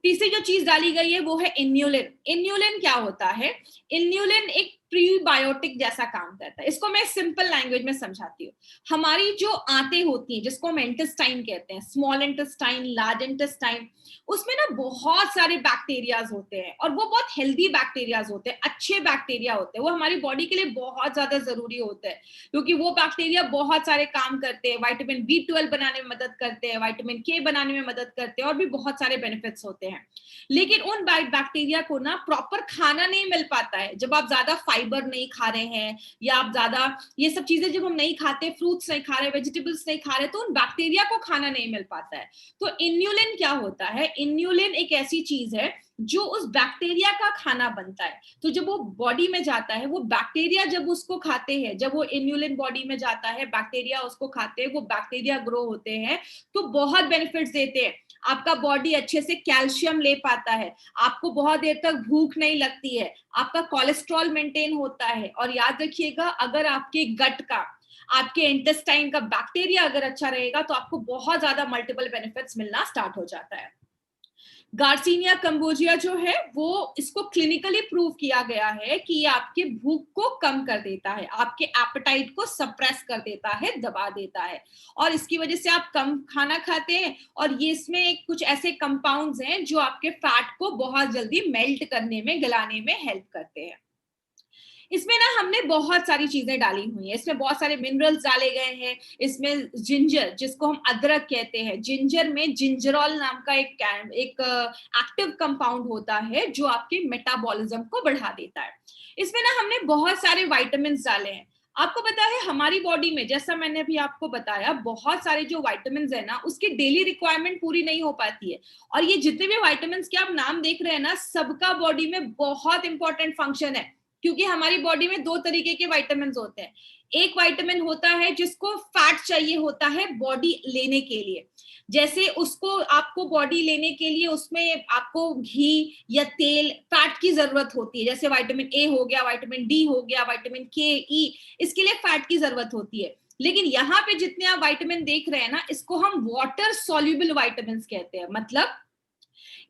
तीसरी जो चीज डाली गई है वो है इन्यूलिन। इन्यूलिन क्या होता है? इन्यूलिन एक प्रीबायोटिक जैसा काम करता है। इसको मैं सिंपल लैंग्वेज में समझाती हूँ। हमारी जो आंतें होती हैं, जिसको हम इंटेस्टाइन कहते हैं, स्मॉल इंटेस्टाइन, लार्ज इंटेस्टाइन, उसमें ना बहुत सारे बैक्टीरियाज होते हैं, और वो बहुत हेल्दी बैक्टीरियाज होते हैं, अच्छे बैक्टीरिया होते हैं। वो हमारी बॉडी के लिए बहुत ज्यादा जरूरी होते हैं, क्योंकि वो बैक्टीरिया बहुत सारे काम करते हैं। विटामिन B12 बनाने में मदद करते हैं, विटामिन K बनाने में मदद करते हैं, और भी बहुत सारे बेनिफिट्स होते हैं। लेकिन उन बैक्टीरिया को ना प्रॉपर खाना नहीं मिल पाता है। जब आप ज्यादा फाइबर नहीं खा रहे हैं, या आप ज्यादा ये सब चीजें जब हम नहीं खाते, फ्रूट्स नहीं खा रहे, वेजिटेबल्स नहीं खा रहे, तो उन बैक्टीरिया को खाना नहीं मिल पाता है। तो इन्यूलिन क्या होता है? इन्यूलिन एक ऐसी चीज है जो उस बैक्टीरिया का खाना बनता है। तो जब वो बॉडी में जाता है, वो बैक्टीरिया जब उसको खाते हैं, जब वो इन्यूलिन बॉडी में जाता है, बैक्टीरिया उसको खाते हैं, वो बैक्टीरिया ग्रो होते हैं, तो बहुत बेनिफिट्स देते हैं। आपका बॉडी अच्छे से कैल्शियम ले पाता है, आपको बहुत देर तक भूख नहीं लगती है, आपका कोलेस्ट्रॉल मेंटेन होता है। और याद रखिएगा, अगर आपके गट का, आपके इंटेस्टाइन का बैक्टीरिया अगर अच्छा रहेगा तो आपको बहुत ज्यादा मल्टीपल बेनिफिट्स मिलना स्टार्ट हो जाता है। गार्सिनिया कंबोजिया जो है वो, इसको क्लिनिकली प्रूव किया गया है कि ये आपके भूख को कम कर देता है, आपके एपेटाइट को सप्रेस कर देता है, दबा देता है, और इसकी वजह से आप कम खाना खाते हैं। और ये इसमें कुछ ऐसे कंपाउंड्स हैं जो आपके फैट को बहुत जल्दी मेल्ट करने में, गलाने में हेल्प करते हैं। इसमें ना हमने बहुत सारी चीजें डाली हुई हैं, इसमें बहुत सारे मिनरल्स डाले गए हैं। इसमें जिंजर, जिसको हम अदरक कहते हैं, जिंजर में जिंजरॉल नाम का एक एक्टिव कंपाउंड होता है जो आपके मेटाबॉलिज्म को बढ़ा देता है। इसमें ना हमने बहुत सारे विटामिन डाले हैं। आपको पता है हमारी बॉडी में, जैसा मैंने अभी आपको बताया, बहुत सारे जो विटामिन है ना, उसकी डेली रिक्वायरमेंट पूरी नहीं हो पाती है। और ये जितने भी विटामिन के आप नाम देख रहे हैं ना, सबका बॉडी में बहुत इंपॉर्टेंट फंक्शन है, क्योंकि हमारी बॉडी में दो तरीके के विटामिन होते हैं। एक विटामिन होता है जिसको फैट चाहिए होता है बॉडी लेने के लिए, जैसे उसको, आपको बॉडी लेने के लिए उसमें आपको घी या तेल, फैट की जरूरत होती है। जैसे विटामिन ए हो गया, विटामिन डी हो गया, विटामिन के, ई, इसके लिए फैट की जरूरत होती है। लेकिन यहाँ पे जितने आप विटामिन देख रहे हैं ना, इसको हम वाटर सोल्यूबल विटामिन कहते हैं। मतलब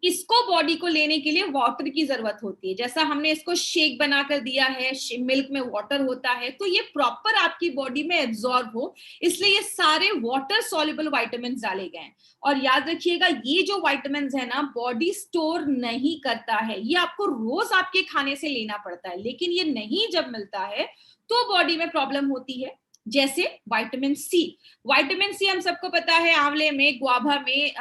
इसको बॉडी को लेने के लिए वाटर की जरूरत होती है। जैसा हमने इसको शेक बनाकर दिया है, मिल्क में वाटर होता है, तो ये प्रॉपर आपकी बॉडी में एब्जॉर्ब हो, इसलिए ये सारे वाटर सॉल्युबल विटामिन डाले गए हैं। और याद रखिएगा, ये जो विटामिन है ना, बॉडी स्टोर नहीं करता है, ये आपको रोज आपके खाने से लेना पड़ता है। लेकिन ये नहीं जब मिलता है तो बॉडी में प्रॉब्लम होती है। जैसे विटामिन सी हम सबको पता है, आंवले में, गुआभा में,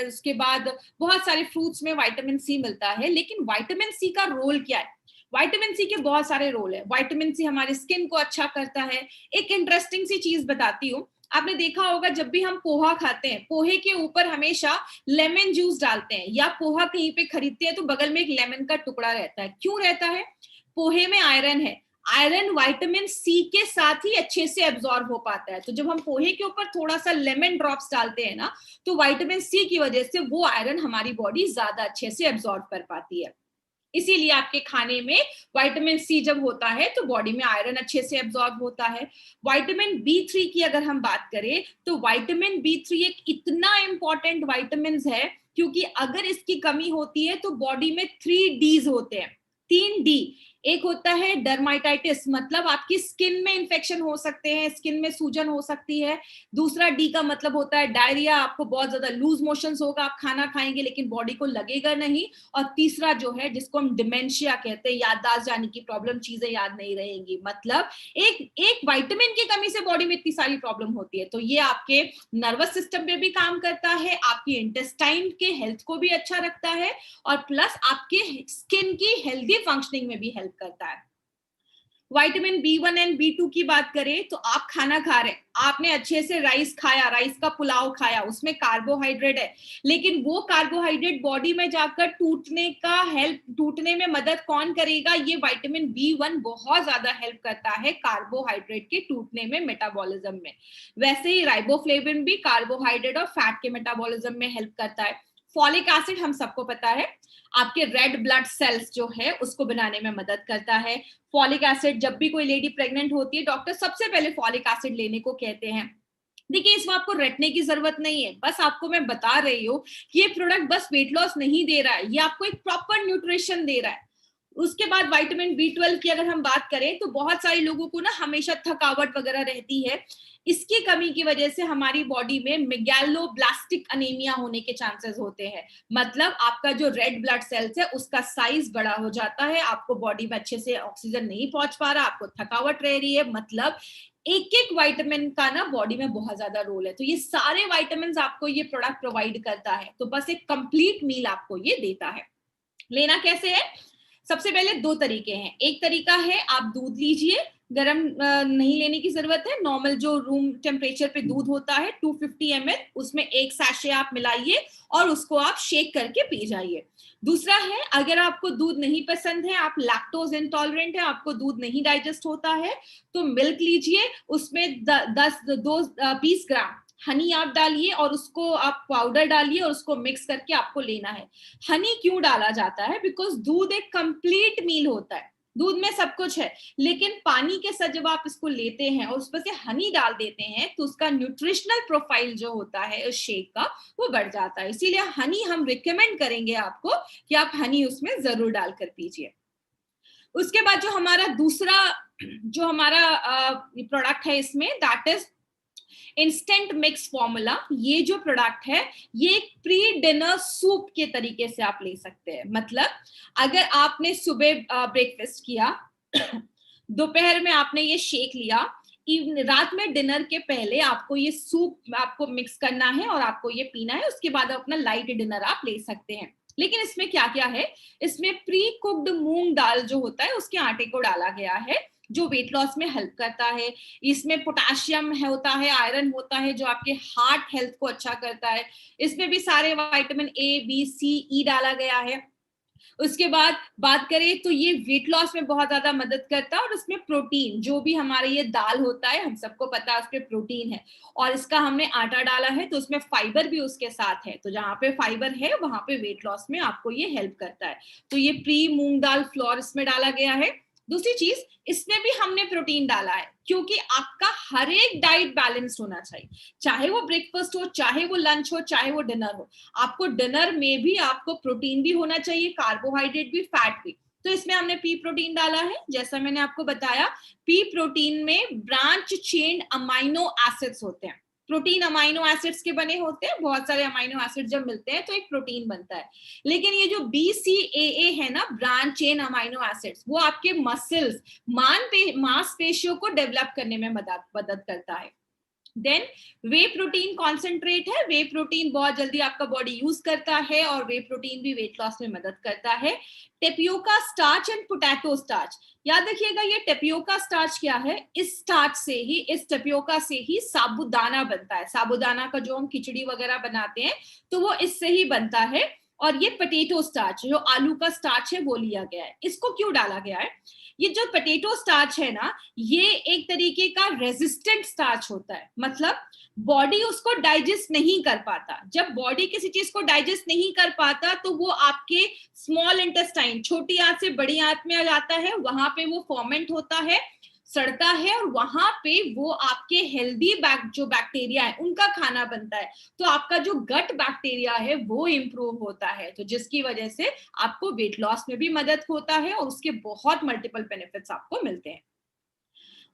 उसके बाद बहुत सारे फ्रूट्स में विटामिन सी मिलता है। लेकिन विटामिन सी का रोल क्या है? विटामिन सी के बहुत सारे रोल है। विटामिन सी हमारे स्किन को अच्छा करता है। एक इंटरेस्टिंग सी चीज बताती हूँ, आपने देखा होगा जब भी हम पोहा खाते हैं, पोहे के ऊपर हमेशा लेमन जूस डालते हैं, या पोहा कहीं पे खरीदते हैं तो बगल में एक लेमन का टुकड़ा रहता है। क्यों रहता है? पोहे में आयरन है, आयरन विटामिन सी के साथ ही अच्छे से एब्जॉर्ब हो पाता है। तो जब हम पोहे के ऊपर थोड़ा सा लेमन ड्रॉप्स डालते हैं ना, तो विटामिन सी की वजह से वो आयरन हमारी बॉडी ज्यादा अच्छे से एब्जॉर्ब कर पाती है। इसीलिए आपके खाने में विटामिन सी जब होता है तो बॉडी में आयरन अच्छे से एब्जॉर्ब होता है। विटामिन बी3 की अगर हम बात करें, तो विटामिन बी3 एक इतना इंपॉर्टेंट विटामिन है, क्योंकि अगर इसकी कमी होती है तो बॉडी में 3 Ds होते हैं, 3 D। एक होता है डर्माटाइटिस, मतलब आपकी स्किन में इंफेक्शन हो सकते हैं, स्किन में सूजन हो सकती है। दूसरा डी का मतलब होता है डायरिया, आपको बहुत ज्यादा लूज मोशंस होगा, आप खाना खाएंगे लेकिन बॉडी को लगेगा नहीं। और तीसरा जो है, जिसको हम डिमेंशिया कहते हैं, याददाश्त जाने की प्रॉब्लम, चीजें याद नहीं रहेंगी। मतलब एक एक विटामिन की कमी से बॉडी में इतनी सारी प्रॉब्लम होती है। तो ये आपके नर्वस सिस्टम पे भी काम करता है, आपकी इंटेस्टाइन के हेल्थ को भी अच्छा रखता है, और प्लस आपके स्किन की हेल्दी फंक्शनिंग में भी हेल्प करता है। विटामिन बी1 एंड बी2 की बात करें, तो आप खाना खा रहे हैं, आपने अच्छे से राइस खाया, राइस का पुलाव खाया, उसमें कार्बोहाइड्रेट है, लेकिन वो कार्बोहाइड्रेट बॉडी में जाकर टूटने में मदद कौन करेगा? ये विटामिन बी1 बहुत ज्यादा हेल्प करता है कार्बोहाइड्रेट के टूटने में, मेटाबॉलिज्म में। वैसे ही राइबोफ्लेविन भी कार्बोहाइड्रेट और फैट के मेटाबॉलिज्म में हेल्प करता है। फॉलिक एसिड हम सबको पता है, आपके रेड ब्लड सेल्स जो है उसको बनाने में मदद करता है। फॉलिक एसिड, जब भी कोई लेडी प्रेग्नेंट होती है, डॉक्टर सबसे पहले फॉलिक एसिड लेने को कहते हैं। देखिए, इसमें आपको रटने की जरूरत नहीं है, बस आपको मैं बता रही हूँ कि ये प्रोडक्ट बस वेट लॉस नहीं दे रहा है, ये आपको एक प्रॉपर न्यूट्रिशन दे रहा है। उसके बाद विटामिन बी12 की अगर हम बात करें, तो बहुत सारे लोगों को ना हमेशा थकावट वगैरह रहती है। इसकी कमी की वजह से हमारी बॉडी में मेगैलोब्लास्टिक अनीमिया होने के चांसेस होते हैं। मतलब आपका जो रेड ब्लड सेल्स है उसका साइज बड़ा हो जाता है, आपको बॉडी में अच्छे से ऑक्सीजन नहीं पहुंच पा रहा, आपको थकावट रह रही है। मतलब एक एक विटामिन का ना बॉडी में बहुत ज्यादा रोल है। तो ये सारे विटामिन आपको ये प्रोडक्ट प्रोवाइड करता है। तो बस एक कंप्लीट मील आपको ये देता है। लेना कैसे है? सबसे पहले दो तरीके हैं। एक तरीका है आप दूध लीजिए, गरम नहीं लेने की जरूरत है। नॉर्मल जो रूम टेम्परेचर पे दूध होता है 250 ml, उसमें एक सैशे आप मिलाइए और उसको आप शेक करके पी जाइए। दूसरा है, अगर आपको दूध नहीं पसंद है, आप लैक्टोज इंटॉलरेंट है, आपको दूध नहीं डाइजेस्ट होता है, तो मिल्क लीजिए, उसमें 20 ग्राम हनी आप डालिए और उसको आप पाउडर डालिए और उसको मिक्स करके आपको लेना है। हनी क्यों डाला जाता है? बिकॉज दूध एक कंप्लीट मील होता है, दूध में सब कुछ है, लेकिन पानी के साथ जब आप इसको लेते हैं और उस पर से हनी डाल देते हैं तो उसका न्यूट्रिशनल प्रोफाइल जो होता है उस शेक का वो बढ़ जाता है। इसीलिए हनी हम रिकमेंड करेंगे आपको कि आप हनी उसमें जरूर डालकर पीजिए। उसके बाद जो हमारा दूसरा जो हमारा प्रोडक्ट है इसमें, that is instant mix formula. ये जो प्रोडक्ट है ये एक प्री डिनर सूप के तरीके से आप ले सकते हैं। मतलब अगर आपने सुबह ब्रेकफास्ट किया, दोपहर में आपने ये शेक लिया, रात में डिनर के पहले आपको ये सूप आपको मिक्स करना है और आपको ये पीना है, उसके बाद अपना लाइट डिनर आप ले सकते हैं। लेकिन इसमें क्या क्या है, इसमें प्री कुक्ड मूंग दाल जो होता है उसके आटे को डाला गया है, जो वेट लॉस में हेल्प करता है। इसमें पोटेशियम होता है, आयरन होता है, जो आपके हार्ट हेल्थ को अच्छा करता है। इसमें भी सारे विटामिन ए बी सी ई डाला गया है। उसके बाद बात करें तो ये वेट लॉस में बहुत ज्यादा मदद करता है। और इसमें प्रोटीन, जो भी हमारे ये दाल होता है हम सबको पता है उसमें प्रोटीन है, और इसका हमने आटा डाला है तो उसमें फाइबर भी उसके साथ है, तो जहाँ पे फाइबर है वहां पे वेट लॉस में आपको ये हेल्प करता है। तो ये प्री मूंग दाल फ्लोर इसमें डाला गया है। दूसरी चीज, इसमें भी हमने प्रोटीन डाला है, क्योंकि आपका हर एक डाइट बैलेंस्ड होना चाहिए, चाहे वो ब्रेकफास्ट हो, चाहे वो लंच हो, चाहे वो डिनर हो। आपको डिनर में भी आपको प्रोटीन भी होना चाहिए, कार्बोहाइड्रेट भी, फैट भी। तो इसमें हमने पी प्रोटीन डाला है। जैसा मैंने आपको बताया, पी प्रोटीन में ब्रांच चेन अमाइनो एसिड्स होते हैं। प्रोटीन अमाइनो एसिड्स के बने होते हैं, बहुत सारे अमाइनो एसिड जब मिलते हैं तो एक प्रोटीन बनता है। लेकिन ये जो BCAA है ना, ब्रांच चेन अमाइनो एसिड्स, वो आपके मसल्स, मांसपेशियों को डेवलप करने में मदद करता है। देन वे प्रोटीन कॉन्सेंट्रेट है। वे प्रोटीन बहुत जल्दी आपका बॉडी यूज करता है और वे प्रोटीन भी वेट लॉस में मदद करता है। Tapioca starch and potato starch, याद रखिएगा ये टेपियोका स्टार्च क्या है, इस स्टार्च से ही, इस टेपियोका से ही साबूदाना बनता है। साबूदाना का जो हम खिचड़ी वगैरह बनाते हैं तो वो इससे ही बनता है। और ये पोटैटो स्टार्च, जो आलू का स्टार्च है, वो लिया गया है। इसको क्यों डाला गया है? ये जो पोटैटो स्टार्च है ना, ये एक तरीके का रेजिस्टेंट स्टार्च होता है। मतलब बॉडी उसको डाइजेस्ट नहीं कर पाता। जब बॉडी किसी चीज को डाइजेस्ट नहीं कर पाता तो वो आपके स्मॉल इंटेस्टाइन, छोटी आंत से बड़ी आंत में आ जाता है, वहां पे वो फॉर्मेंट होता है, सड़ता है, और वहां पे वो आपके हेल्दी जो बैक्टीरिया है उनका खाना बनता है। तो आपका जो गट बैक्टीरिया है वो इंप्रूव होता है, तो जिसकी वजह से आपको वेट लॉस में भी मदद होता है और उसके बहुत मल्टीपल बेनिफिट्स आपको मिलते हैं।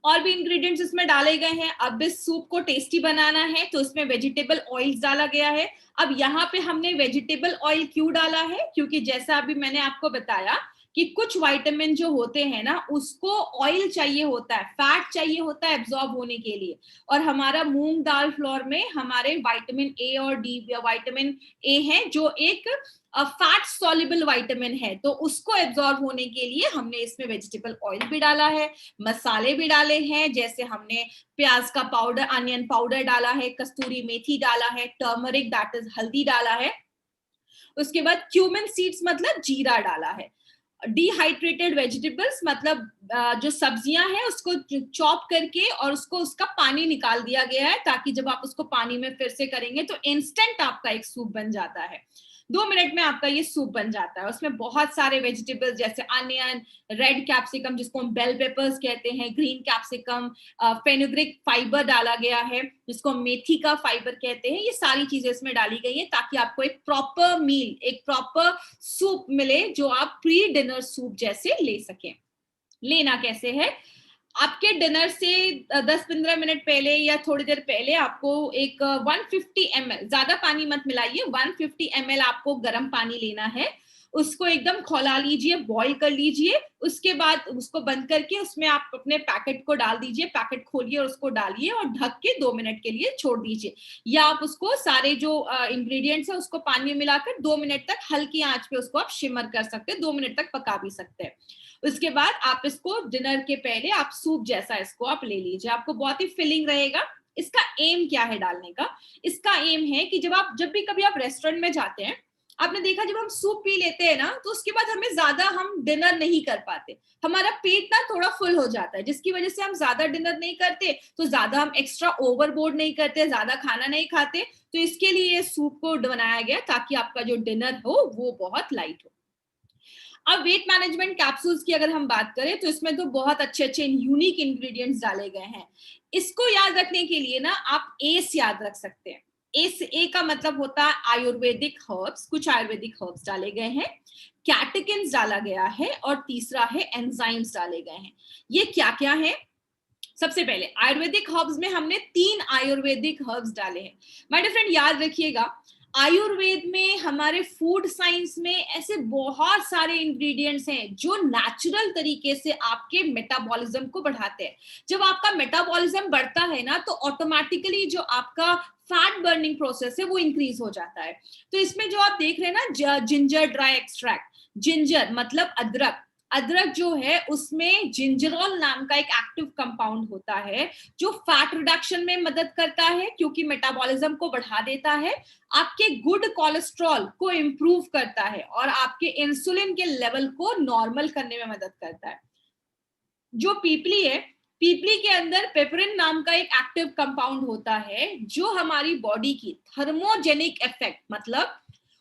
और भी इंग्रेडिएंट्स इसमें डाले गए हैं। अब इस सूप को टेस्टी बनाना है तो इसमें वेजिटेबल ऑयल्स डाला गया है। अब यहाँ पे हमने वेजिटेबल ऑयल क्यों डाला है? क्योंकि जैसा अभी मैंने आपको बताया कि कुछ विटामिन जो होते हैं ना, उसको ऑयल चाहिए होता है, फैट चाहिए होता है एब्जॉर्ब होने के लिए। और हमारा मूंग दाल फ्लोर में हमारे विटामिन ए और डी, विटामिन ए है जो एक फैट सॉल्युबल विटामिन है, तो उसको एब्जॉर्ब होने के लिए हमने इसमें वेजिटेबल ऑयल भी डाला है। मसाले भी डाले हैं, जैसे हमने प्याज का पाउडर, अनियन पाउडर डाला है, कस्तूरी मेथी डाला है, टर्मरिक दैट इज हल्दी डाला है। उसके बाद क्यूमिन सीड्स मतलब जीरा डाला है। डिहाइड्रेटेड वेजिटेबल्स मतलब जो सब्जियां हैं उसको चॉप करके और उसको उसका पानी निकाल दिया गया है, ताकि जब आप उसको पानी में फिर से करेंगे तो इंस्टेंट आपका एक सूप बन जाता है। 2 मिनट में आपका ये सूप बन जाता है। उसमें बहुत सारे वेजिटेबल्स जैसे अनियन, रेड कैप्सिकम जिसको हम बेल पेपर्स कहते हैं, ग्रीन कैप्सिकम, फेनुग्रिक फाइबर डाला गया है जिसको मेथी का फाइबर कहते हैं। ये सारी चीजें इसमें डाली गई है ताकि आपको एक प्रॉपर मील, एक प्रॉपर सूप मिले जो आप प्री डिनर सूप जैसे ले सकें। लेना कैसे है? आपके डिनर से 10-15 मिनट पहले या थोड़ी देर पहले आपको एक 150 ml, ज्यादा पानी मत मिलाइए, 150 ml आपको गर्म पानी लेना है। उसको एकदम खौला लीजिए, बॉईल कर लीजिए। उसके बाद उसको बंद करके उसमें आप अपने पैकेट को डाल दीजिए, पैकेट खोलिए और उसको डालिए और ढक के 2 मिनट के लिए छोड़ दीजिए। या आप उसको सारे जो इंग्रेडिएंट्स है उसको पानी में मिलाकर 2 मिनट तक हल्की आंच पे उसको आप शिमर कर सकते हैं, 2 मिनट तक पका भी सकते हैं। उसके बाद आप इसको डिनर के पहले आप सूप जैसा इसको आप ले लीजिए, आपको बहुत ही फिलिंग रहेगा। इसका एम क्या है डालने का? इसका एम है कि जब भी कभी आप रेस्टोरेंट में जाते हैं, आपने देखा जब हम सूप पी लेते हैं ना, तो उसके बाद हमें ज्यादा हम डिनर नहीं कर पाते, हमारा पेट ना थोड़ा फुल हो जाता है, जिसकी वजह से हम ज्यादा डिनर नहीं करते, तो ज्यादा हम एक्स्ट्रा ओवरबोर्ड नहीं करते, ज्यादा खाना नहीं खाते। तो इसके लिए सूप को बनाया गया ताकि आपका जो डिनर हो वो बहुत लाइट हो। अब वेट मैनेजमेंट कैप्सूल्स की अगर हम बात करें तो इसमें तो बहुत अच्छे अच्छे यूनिक इंग्रेडिएंट्स डाले गए हैं। इसको याद रखने के लिए ना आप एस याद रख सकते हैं। एस, ए का मतलब होता है आयुर्वेदिक हर्ब्स, कुछ आयुर्वेदिक हर्ब्स डाले गए हैं, कैटेकिन्स डाला गया है, और तीसरा है एंजाइम्स डाले गए हैं। ये क्या क्या है? सबसे पहले आयुर्वेदिक हर्ब्स में हमने 3 आयुर्वेदिक हर्ब्स डाले हैं। माय डियर फ्रेंड, याद रखिएगा, आयुर्वेद में, हमारे फूड साइंस में ऐसे बहुत सारे इंग्रेडिएंट्स हैं जो नेचुरल तरीके से आपके मेटाबॉलिज्म को बढ़ाते हैं। जब आपका मेटाबॉलिज्म बढ़ता है ना, तो ऑटोमेटिकली जो आपका फैट बर्निंग प्रोसेस है वो इंक्रीज हो जाता है। तो इसमें जो आप देख रहे हैं ना, जिंजर ड्राई एक्सट्रैक्ट, जिंजर मतलब अदरक, अदरक जो है उसमें जिंजरॉल नाम का एक एक्टिव कंपाउंड होता है जो फैट रिडक्शन में मदद करता है, क्योंकि मेटाबॉलिज्म को बढ़ा देता है, आपके गुड कोलेस्ट्रॉल को इंप्रूव करता है, और आपके इंसुलिन के लेवल को नॉर्मल करने में मदद करता है। जो पीपली है, पीपली के अंदर पेपरिन नाम का एक एक्टिव कंपाउंड होता है जो हमारी बॉडी की थर्मोजेनिक इफेक्ट, मतलब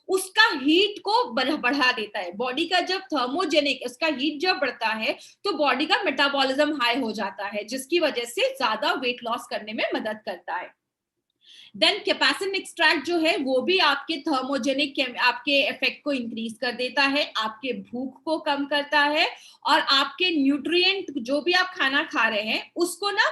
उसका हीट को बढ़ा देता है। बॉडी का जब थर्मोजेनिक, इसका हीट जब बढ़ता है तो बॉडी का मेटाबॉलिज्म हाई हो जाता है, जिसकी वजह से ज्यादा वेट लॉस करने में मदद करता है। देन कैप्साइसिन एक्सट्रैक्ट जो है वो भी आपके थर्मोजेनिक, आपके इफेक्ट को इंक्रीज कर देता है, आपके भूख को कम करता है, और आपके न्यूट्रिएंट जो भी आप खाना खा रहे हैं उसको ना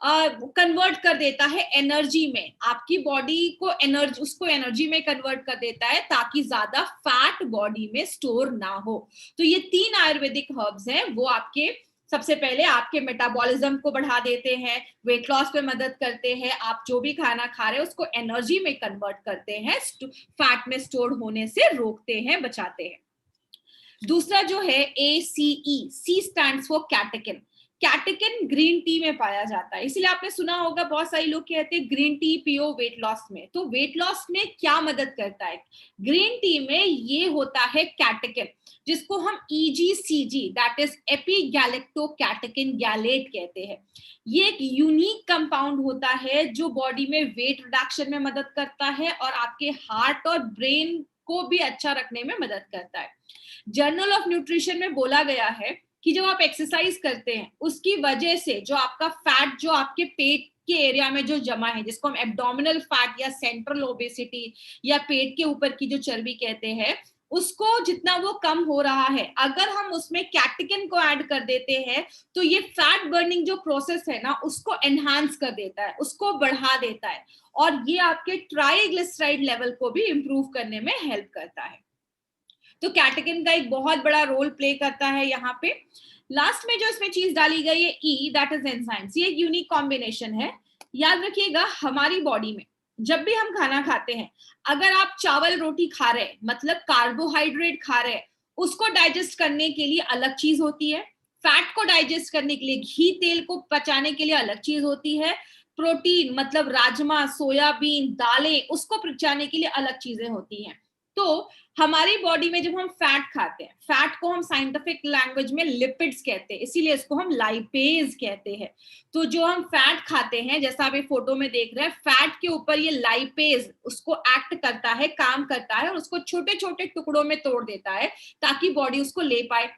कन्वर्ट कर देता है एनर्जी में, आपकी बॉडी को एनर्जी, उसको एनर्जी में कन्वर्ट कर देता है ताकि ज्यादा फैट बॉडी में स्टोर ना हो। तो ये 3 आयुर्वेदिक हर्ब्स हैं, वो आपके सबसे पहले आपके मेटाबॉलिज्म को बढ़ा देते हैं, वेट लॉस में मदद करते हैं, आप जो भी खाना खा रहे हैं उसको एनर्जी में कन्वर्ट करते हैं, फैट में स्टोर होने से रोकते हैं, बचाते हैं। दूसरा जो है ACE, C stands for catechin. Catechin green tea में पाया जाता है, इसलिए आपने सुना होगा बहुत सारे लोग कहते हैं ग्रीन टी पियो वेट लॉस में। तो वेट लॉस में क्या मदद करता है? ग्रीन टी में ये होता है कैटेकिन, जिसको हम EGCG, दैट इज एपिगैलेक्टोकैटेकिन गैलेट कहते हैं। ये एक यूनिक कंपाउंड होता है जो बॉडी में वेट रिडक्शन में मदद करता है, और आपके हार्ट और ब्रेन को भी अच्छा रखने में मदद करता है। जर्नल ऑफ न्यूट्रिशन में बोला गया है कि जब आप एक्सरसाइज करते हैं उसकी वजह से जो आपका फैट जो आपके पेट के एरिया में जो जमा है, जिसको हम एब्डोमिनल फैट या सेंट्रल ओबेसिटी या पेट के ऊपर की जो चर्बी कहते हैं, उसको जितना वो कम हो रहा है, अगर हम उसमें कैटेकिन को ऐड कर देते हैं तो ये फैट बर्निंग जो प्रोसेस है ना उसको एनहांस कर देता है, उसको बढ़ा देता है, और ये आपके ट्राइग्लिसराइड लेवल को भी इंप्रूव करने में हेल्प करता है। तो कैटेकिन का एक बहुत बड़ा रोल प्ले करता है यहाँ पे। लास्ट में जो इसमें चीज डाली गई है E, दैट इज एंजाइम्स। ये एक यूनिक कॉम्बिनेशन है। याद रखिएगा, हमारी बॉडी में जब भी हम खाना खाते हैं, अगर आप चावल रोटी खा रहे हैं मतलब कार्बोहाइड्रेट खा रहे हैं, उसको डाइजेस्ट करने के लिए अलग चीज होती है, फैट को डाइजेस्ट करने के लिए, घी तेल को पचाने के लिए अलग चीज होती है, प्रोटीन मतलब राजमा, सोयाबीन, दालें, उसको पचाने के लिए अलग चीजें होती हैं। तो हमारी बॉडी में जब हम फैट खाते हैं, फैट को हम साइंटिफिक लैंग्वेज में लिपिड्स कहते हैं, इसीलिए इसको हम लाइपेज कहते हैं। तो जो हम फैट खाते हैं, जैसा आप ये फोटो में देख रहे हैं, फैट के ऊपर ये लाइपेज उसको एक्ट करता है, काम करता है, और उसको छोटे छोटे टुकड़ों में तोड़ देता है ताकि बॉडी उसको ले पाए।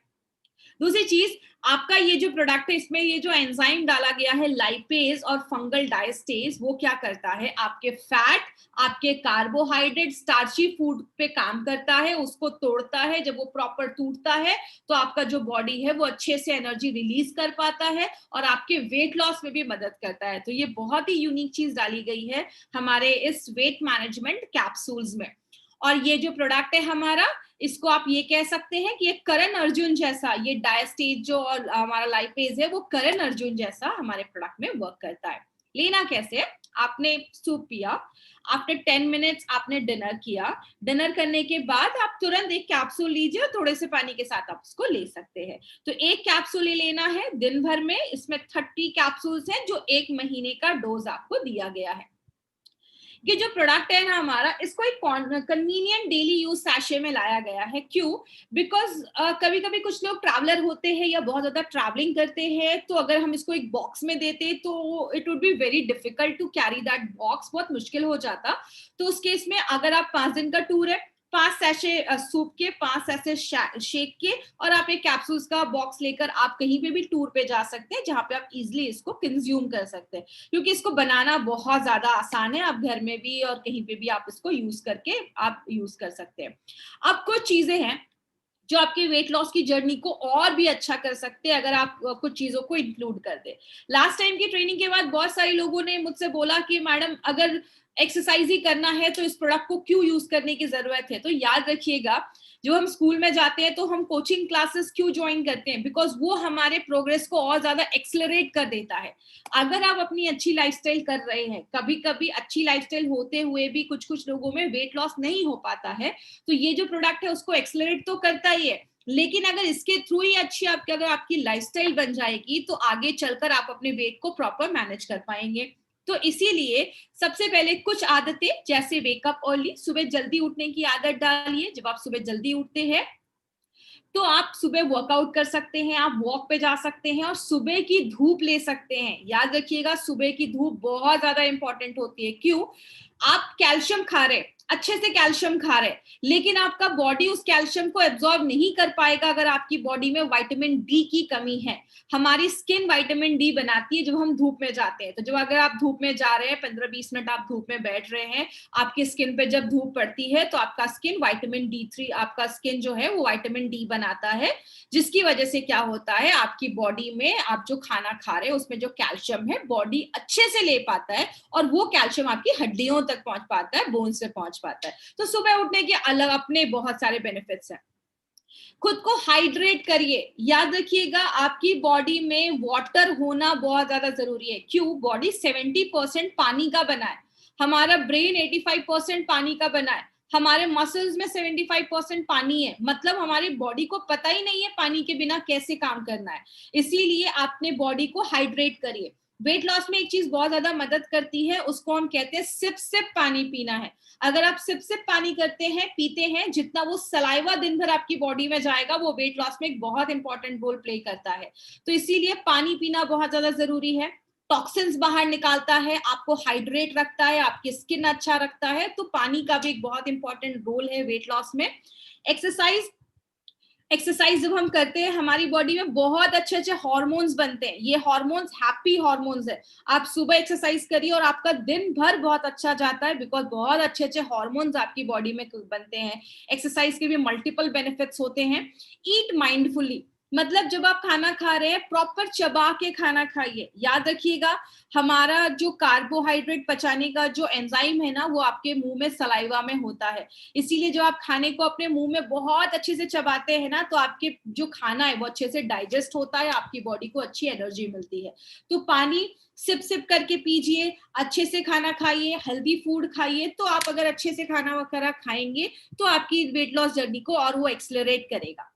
दूसरी चीज, आपका ये जो प्रोडक्ट है इसमें ये जो एंजाइम डाला गया है लाइपेज और फंगल डायस्टेज, वो क्या करता है, आपके फैट, आपके कार्बोहाइड्रेट, स्टार्ची फूड पे काम करता है, उसको तोड़ता है। जब वो प्रॉपर टूटता है तो आपका जो बॉडी है वो अच्छे से एनर्जी रिलीज कर पाता है और आपके वेट लॉस में भी मदद करता है। तो ये बहुत ही यूनिक चीज डाली गई है हमारे इस वेट मैनेजमेंट कैप्सूल्स में। और ये जो प्रोडक्ट है हमारा, इसको आप ये कह सकते हैं कि ये करण अर्जुन जैसा, ये डायस्टेज जो और हमारा लाइपेज है वो करण अर्जुन जैसा हमारे प्रोडक्ट में वर्क करता है। लेना कैसे है, आपने सूप पिया, आफ्टर 10 मिनट्स आपने डिनर किया, डिनर करने के बाद आप तुरंत एक कैप्सूल लीजिए और थोड़े से पानी के साथ आप उसको ले सकते हैं। तो एक कैप्सूल ही लेना है दिन भर में, इसमें 30 कैप्सूल्स हैं जो 1 महीने का डोज आपको दिया गया है। ये जो प्रोडक्ट है ना हमारा, इसको एक कन्वीनियंट डेली यूज सैशे में लाया गया है। क्यों? बिकॉज कभी कभी कुछ लोग ट्रैवलर होते हैं या बहुत ज्यादा ट्रैवलिंग करते हैं, तो अगर हम इसको एक बॉक्स में देते तो it would be very difficult to carry that box, बहुत मुश्किल हो जाता। तो उस केस में अगर आप 5 दिन का टूर है, 5 सैशे सूप के, 5 सैशे शेक के, और आप एक कैप्सूल्स का बॉक्स लेकर आप कहीं पे भी टूर पे जा सकते हैं, जहां पे आप इजिली इसको कंज्यूम कर सकते हैं। क्योंकि इसको बनाना बहुत ज्यादा आसान है, आप घर में भी और कहीं पे भी आप इसको यूज करके आप यूज कर सकते हैं। अब कुछ चीजें हैं जो आपकी वेट लॉस की जर्नी को और भी अच्छा कर सकते हैं अगर आप कुछ चीजों को इंक्लूड कर दे। लास्ट टाइम की ट्रेनिंग के बाद बहुत सारे लोगों ने मुझसे बोला कि मैडम अगर एक्सरसाइज ही करना है तो इस प्रोडक्ट को क्यों यूज करने की जरूरत है? तो याद रखिएगा, जो हम स्कूल में जाते हैं तो हम कोचिंग क्लासेस क्यों ज्वाइन करते हैं? बिकॉज वो हमारे प्रोग्रेस को और ज्यादा एक्सेलरेट कर देता है। अगर आप अपनी अच्छी लाइफस्टाइल कर रहे हैं, कभी कभी अच्छी लाइफस्टाइल होते हुए भी कुछ कुछ लोगों में वेट लॉस नहीं हो पाता है, तो ये जो प्रोडक्ट है उसको एक्सेलरेट तो करता ही है। लेकिन अगर इसके थ्रू ही अच्छी आपकी अगर आपकी लाइफस्टाइल बन जाएगी तो आगे चलकर आप अपने वेट को प्रॉपर मैनेज कर पाएंगे। तो इसीलिए सबसे पहले कुछ आदतें, जैसे वेकअप अर्ली, सुबह जल्दी उठने की आदत डालिए। जब आप सुबह जल्दी उठते हैं तो आप सुबह वर्कआउट कर सकते हैं, आप वॉक पे जा सकते हैं और सुबह की धूप ले सकते हैं। याद रखिएगा, सुबह की धूप बहुत ज्यादा इंपॉर्टेंट होती है। क्यों? आप कैल्शियम खा रहे, अच्छे से कैल्शियम खा रहे, लेकिन आपका बॉडी उस कैल्शियम को एब्जॉर्ब नहीं कर पाएगा अगर आपकी बॉडी में विटामिन डी की कमी है। हमारी स्किन विटामिन डी बनाती है जब हम धूप में जाते हैं। तो जब अगर आप धूप में जा रहे हैं, 15-20 मिनट आप धूप में बैठ रहे हैं, आपकी स्किन पे जब धूप पड़ती है तो आपका स्किन विटामिन डी 3, आपका स्किन जो है वो विटामिन डी बनाता है, जिसकी वजह से क्या होता है, आपकी बॉडी में आप जो खाना खा रहे हैं उसमें जो कैल्शियम है बॉडी अच्छे से ले पाता है, और वो कैल्शियम आपकी हड्डियों तक पहुंच पाता है, बोन से पहुंच पाता है। तो सुबह उठने के अलग अपने बहुत सारे बेनिफिट्स हैं। खुद को हाइड्रेट करिए। याद रखिएगा, आपकी बॉडी में वाटर होना बहुत ज्यादा जरूरी है। क्यों? बॉडी 70% पानी का बना है, हमारा ब्रेन 85% पानी का बना है, हमारे मसल्स में 75% पानी है। मतलब हमारी बॉडी को पता ही नहीं है पानी के बिना कैसे काम करना है। इसीलिए आपने बॉडी को हाइड्रेट करिए। वेट लॉस में एक चीज बहुत ज्यादा मदद करती है, उसको हम कहते हैं सिप सिप पानी पीना है। अगर आप सिप सिप पानी करते हैं, पीते हैं, जितना वो सलाइवा दिन भर आपकी बॉडी में जाएगा वो वेट लॉस में एक बहुत इंपॉर्टेंट रोल प्ले करता है। तो इसीलिए पानी पीना बहुत ज्यादा जरूरी है। टॉक्सिन्स बाहर निकालता है, आपको हाइड्रेट रखता है, आपकी स्किन अच्छा रखता है। तो पानी का भी एक बहुत इंपॉर्टेंट रोल है वेट लॉस में। एक्सरसाइज एक्सरसाइज जब हम करते हैं, हमारी बॉडी में बहुत अच्छे अच्छे हार्मोन्स बनते हैं। ये हार्मोन्स हैप्पी हार्मोन्स है। आप सुबह एक्सरसाइज करिए और आपका दिन भर बहुत अच्छा जाता है, बिकॉज बहुत अच्छे अच्छे हार्मोन्स आपकी बॉडी में बनते हैं। एक्सरसाइज के भी मल्टीपल बेनिफिट्स होते हैं। ईट माइंडफुली, मतलब जब आप खाना खा रहे हैं प्रॉपर चबा के खाना खाइए। याद रखिएगा, हमारा जो कार्बोहाइड्रेट पचाने का जो एंजाइम है ना, वो आपके मुंह में सलाइवा में होता है। इसीलिए जब आप खाने को अपने मुंह में बहुत अच्छे से चबाते हैं ना, तो आपके जो खाना है वो अच्छे से डाइजेस्ट होता है, आपकी बॉडी को अच्छी एनर्जी मिलती है। तो पानी सिप सिप करके पीजिए, अच्छे से खाना खाइए, हेल्दी फूड खाइए। तो आप अगर अच्छे से खाना वगैरह खाएंगे तो आपकी वेट लॉस जर्नी को और वो एक्सेलरेट करेगा।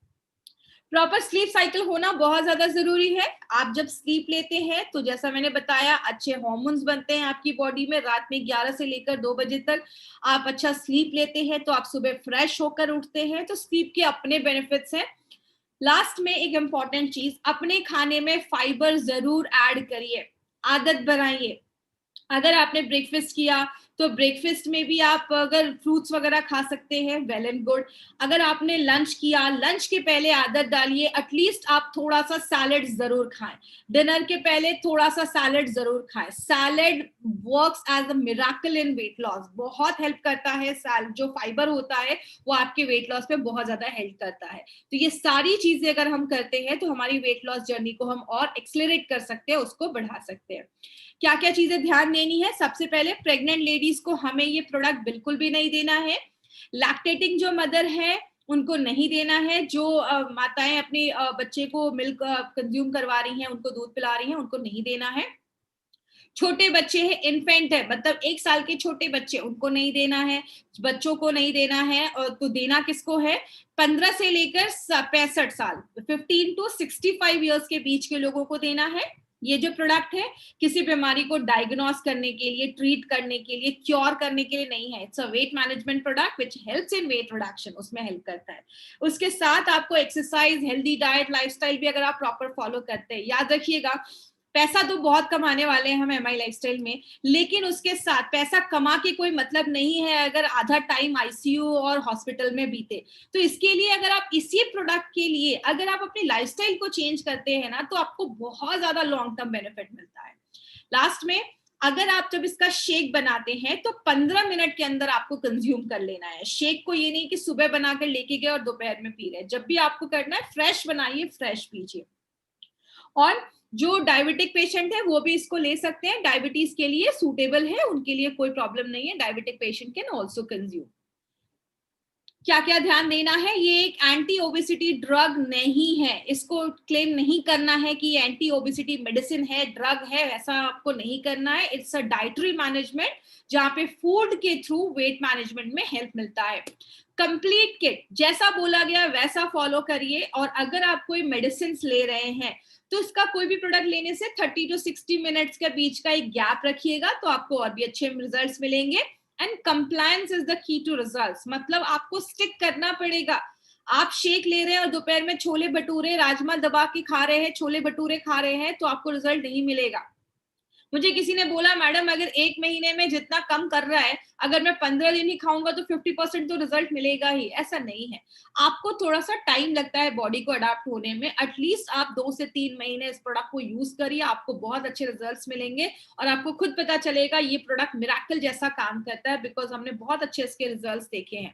प्रॉपर स्लीप साइकिल होना बहुत ज्यादा जरूरी है। आप जब स्लीप लेते हैं तो जैसा मैंने बताया, अच्छे हार्मोन्स बनते हैं आपकी बॉडी में। रात में 11 से लेकर 2 बजे तक आप अच्छा स्लीप लेते हैं तो आप सुबह फ्रेश होकर उठते हैं। तो स्लीप के अपने बेनिफिट्स हैं। लास्ट में एक इंपॉर्टेंट चीज, अपने खाने में फाइबर जरूर ऐड करिए, आदत बनाइए। अगर आपने ब्रेकफास्ट किया तो ब्रेकफास्ट में भी आप अगर फ्रूट्स वगैरह खा सकते हैं, वेल एंड गुड। अगर आपने लंच किया, लंच के पहले आदत डालिए एटलीस्ट आप थोड़ा सा सैलेड जरूर खाएं। डिनर के पहले थोड़ा सा सैलेड जरूर खाएं। Salad works as a miracle in weight loss, बहुत हेल्प करता है। जो फाइबर होता है वो आपके वेट लॉस में बहुत ज्यादा हेल्प करता है। तो ये सारी चीजें अगर हम करते हैं तो हमारी वेट लॉस जर्नी को हम और एक्सेलरेट कर सकते हैं, उसको बढ़ा सकते हैं। क्या क्या चीजें ध्यान देनी है? सबसे पहले प्रेग्नेंट लेडीज को हमें ये प्रोडक्ट बिल्कुल भी नहीं देना है। लैक्टेटिंग जो मदर है उनको नहीं देना है। जो माताएं अपने बच्चे को मिल्क कंज्यूम करवा रही हैं, उनको दूध पिला रही हैं, उनको नहीं देना है। छोटे बच्चे हैं, इन्फेंट है, मतलब 1 साल के छोटे बच्चे, उनको नहीं देना है, बच्चों को नहीं देना है। और तो देना किसको है? 15 से लेकर 65 साल, 15 to 65 ईयर्स के बीच के लोगों को देना है। ये जो प्रोडक्ट है किसी बीमारी को डायग्नोस करने के लिए, ट्रीट करने के लिए, क्योर करने के लिए नहीं है। It's a weight management product which helps in weight reduction, उसमें हेल्प करता है। उसके साथ आपको एक्सरसाइज, हेल्दी डाइट, लाइफस्टाइल भी अगर आप प्रॉपर फॉलो करते हैं, याद रखिएगा पैसा तो बहुत कमाने वाले हैं हम एमआई लाइफस्टाइल में, लेकिन उसके साथ पैसा कमा के कोई मतलब नहीं है अगर आधा टाइम आईसीयू और हॉस्पिटल में बीते। तो इसके लिए अगर आप इसी प्रोडक्ट के लिए अगर आप अपनी लाइफस्टाइल को चेंज करते हैं ना, तो आपको बहुत ज्यादा लॉन्ग टर्म बेनिफिट मिलता है। लास्ट में, अगर आप जब इसका शेक बनाते हैं तो 15 मिनट के अंदर आपको कंज्यूम कर लेना है। शेक को ये नहीं कि सुबह बनाकर लेके गए और दोपहर में पी रहे, जब भी आपको करना है फ्रेश बनाइए, फ्रेश पीजिए। और जो डायबिटिक पेशेंट है वो भी इसको ले सकते हैं, डायबिटीज के लिए सूटेबल है, उनके लिए कोई प्रॉब्लम नहीं है, diabetic patient can also consume. क्या क्या ध्यान देना है, ये एक एंटी ओबेसिटी ड्रग नहीं है, इसको क्लेम नहीं करना है कि एंटी ओबेसिटी मेडिसिन है, ड्रग है, ऐसा आपको नहीं करना है। इट्स अ डाइटरी मैनेजमेंट जहाँ पे फूड के थ्रू वेट मैनेजमेंट में हेल्प मिलता है। कंप्लीट किट, जैसा बोला गया वैसा फॉलो करिए। और अगर आप कोई मेडिसिन ले रहे हैं तो इसका कोई भी प्रोडक्ट लेने से 30 to 60 मिनट्स के बीच का एक गैप रखिएगा, तो आपको और भी अच्छे रिजल्ट्स मिलेंगे। And compliance is the key to results, मतलब आपको स्टिक करना पड़ेगा। आप शेक ले रहे हैं और दोपहर में छोले भटूरे, राजमा दबा के खा रहे हैं, छोले भटूरे खा रहे हैं, तो आपको रिजल्ट नहीं मिलेगा। मुझे किसी ने बोला मैडम अगर 1 महीने में जितना कम कर रहा है, अगर मैं 15 दिन ही खाऊंगा तो 50% तो रिजल्ट मिलेगा ही, ऐसा नहीं है। आपको थोड़ा सा टाइम लगता है बॉडी को अडाप्ट होने में। एटलीस्ट आप 2 से 3 महीने इस प्रोडक्ट को यूज करिए, आपको बहुत अच्छे रिजल्ट्स मिलेंगे और आपको खुद पता चलेगा ये प्रोडक्ट मिरेकल जैसा काम करता है, बिकॉज हमने बहुत अच्छे इसके रिजल्ट्स देखे हैं।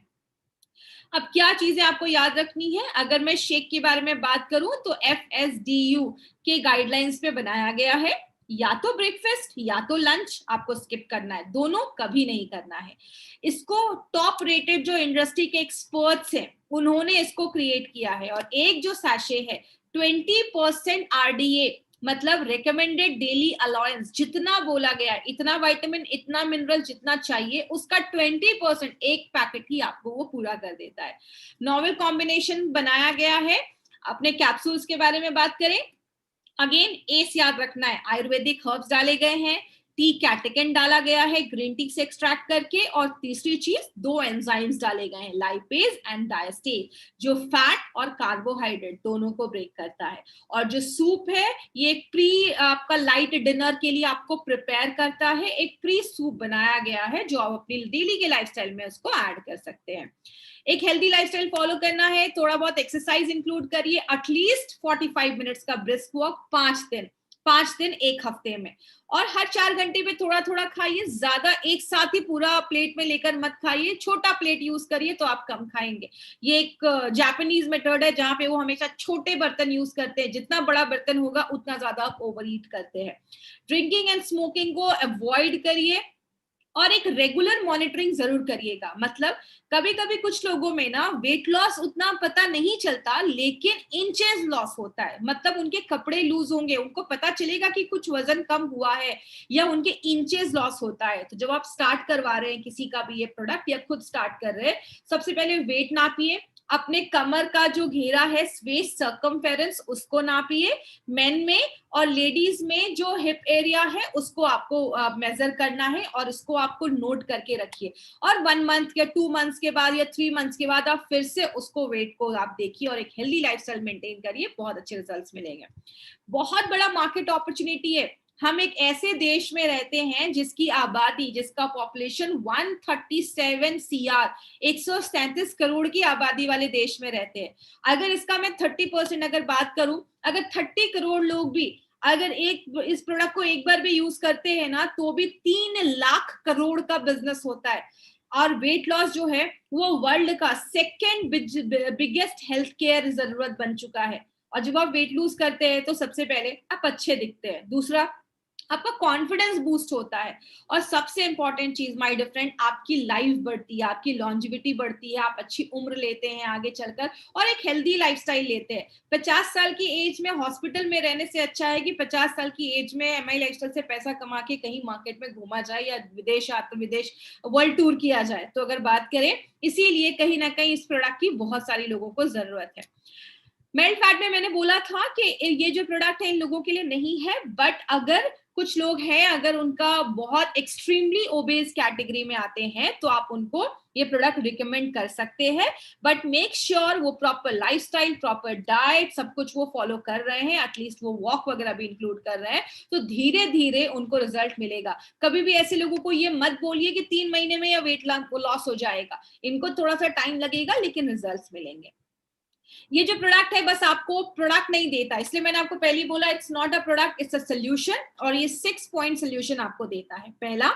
अब क्या चीजें आपको याद रखनी है, अगर मैं शेक के बारे में बात करूं तो FSDU के गाइडलाइंस पे बनाया गया है, या तो ब्रेकफास्ट या तो लंच आपको स्किप करना है, दोनों कभी नहीं करना है। इसको टॉप रेटेड जो इंडस्ट्री के एक्सपर्ट्स हैं उन्होंने इसको क्रिएट किया है। और एक जो सैशे है 20% RDA, मतलब रिकमेंडेड डेली अलाउंस, जितना बोला गया इतना विटामिन, इतना मिनरल जितना चाहिए, उसका 20% एक पैकेट ही आपको वो पूरा कर देता है। नॉवेल कॉम्बिनेशन बनाया गया है। अपने कैप्सूल्स के बारे में बात करें, अगेन एस याद रखना है, आयुर्वेदिक हर्ब्स डाले गए हैं, टी कैटेकिन डाला गया है ग्रीन टी से एक्सट्रैक्ट करके, और तीसरी चीज 2 एंजाइम्स डाले गए हैं, लाइपेज एंड डायस्टेज, जो फैट और कार्बोहाइड्रेट दोनों को ब्रेक करता है। और जो सूप है ये प्री आपका लाइट डिनर के लिए आपको प्रिपेयर करता है, एक प्री सूप बनाया गया है जो आप अपनी डेली के लाइफस्टाइल में उसको ऐड कर सकते हैं। एक हेल्दी लाइफस्टाइल फॉलो करना है, थोड़ा बहुत एक्सरसाइज इंक्लूड करिए, एटलीस्ट 45 मिनट्स का ब्रिस्क वॉक 5 दिन एक हफ्ते में, और हर 4 घंटे में थोड़ा थोड़ा खाइए, ज्यादा एक साथ ही पूरा प्लेट में लेकर मत खाइए, छोटा प्लेट यूज करिए तो आप कम खाएंगे। ये एक जापानीज मेथड है जहां पे वो हमेशा छोटे बर्तन यूज करते हैं, जितना बड़ा बर्तन होगा उतना ज्यादा आप ओवर ईट करते हैं। ड्रिंकिंग एंड स्मोकिंग को अवॉइड करिए और एक रेगुलर मॉनिटरिंग जरूर करिएगा। मतलब कभी कभी कुछ लोगों में ना वेट लॉस उतना पता नहीं चलता, लेकिन इंचेस लॉस होता है, मतलब उनके कपड़े लूज होंगे, उनको पता चलेगा कि कुछ वजन कम हुआ है, या उनके इंचेस लॉस होता है। तो जब आप स्टार्ट करवा रहे हैं किसी का भी ये प्रोडक्ट या खुद स्टार्ट कर रहे हैं, सबसे पहले वेट नापिए, अपने कमर का जो घेरा है वेस्ट सर्कमफेरेंस उसको नापिए, मेन में, और लेडीज में जो हिप एरिया है उसको आपको मेजर करना है और इसको आपको नोट करके रखिए। और 1 मंथ या 2 मंथ्स के बाद या 3 मंथ्स के बाद आप फिर से उसको वेट को आप देखिए और एक हेल्दी लाइफस्टाइल मेंटेन करिए, बहुत अच्छे रिजल्ट्स मिलेंगे। बहुत बड़ा मार्केट अपॉर्चुनिटी है। हम एक ऐसे देश में रहते हैं जिसकी आबादी, जिसका पॉपुलेशन 137 CR, 137 करोड़ की आबादी वाले देश में रहते हैं। अगर इसका मैं 30% अगर बात करूं, अगर 30 करोड़ लोग भी अगर इस प्रोडक्ट को एक बार भी यूज करते हैं ना, तो भी 3 लाख करोड़ का बिजनेस होता है। और वेट लॉस जो है वो वर्ल्ड का सेकेंड बिगेस्ट हेल्थ केयर जरूरत बन चुका है। और जब आप वेट लूज करते हैं तो सबसे पहले आप अच्छे दिखते हैं, दूसरा आपका कॉन्फिडेंस बूस्ट होता है, और सबसे इंपॉर्टेंट चीज माय डियर फ्रेंड, आपकी लाइफ बढ़ती है, आपकी लॉन्जिविटी बढ़ती है, आप अच्छी उम्र लेते हैं आगे चलकर, और एक हेल्दी लाइफस्टाइल लेते हैं। 50 साल की एज में हॉस्पिटल में रहने से अच्छा है कि 50 साल की एज में एमआई लाइफस्टाइल से पैसा कमा के कहीं मार्केट में घूमा जाए या विदेश आत्म विदेश वर्ल्ड टूर किया जाए। तो अगर बात करें, इसीलिए कहीं ना कहीं इस प्रोडक्ट की बहुत सारी लोगों को जरूरत है। मेल्ट फैट में मैंने बोला था कि ये जो प्रोडक्ट है इन लोगों के लिए नहीं है, बट अगर कुछ लोग हैं, अगर उनका बहुत एक्सट्रीमली ओबेस कैटेगरी में आते हैं, तो आप उनको ये प्रोडक्ट रिकमेंड कर सकते हैं। बट मेक श्योर वो प्रॉपर लाइफस्टाइल, प्रॉपर डाइट, सब कुछ वो फॉलो कर रहे हैं, एटलीस्ट वो वॉक वगैरह भी इंक्लूड कर रहे हैं, तो धीरे धीरे उनको रिजल्ट मिलेगा। कभी भी ऐसे लोगों को ये मत बोलिए कि 3 महीने में या वेट लॉस हो जाएगा, इनको थोड़ा सा टाइम लगेगा, लेकिन रिजल्ट मिलेंगे। ये जो प्रोडक्ट है बस आपको प्रोडक्ट नहीं देता, इसलिए मैंने आपको पहले ही बोला it's not a product, it's a solution. और ये 6 पॉइंट सोल्यूशन आपको देता है। पहला,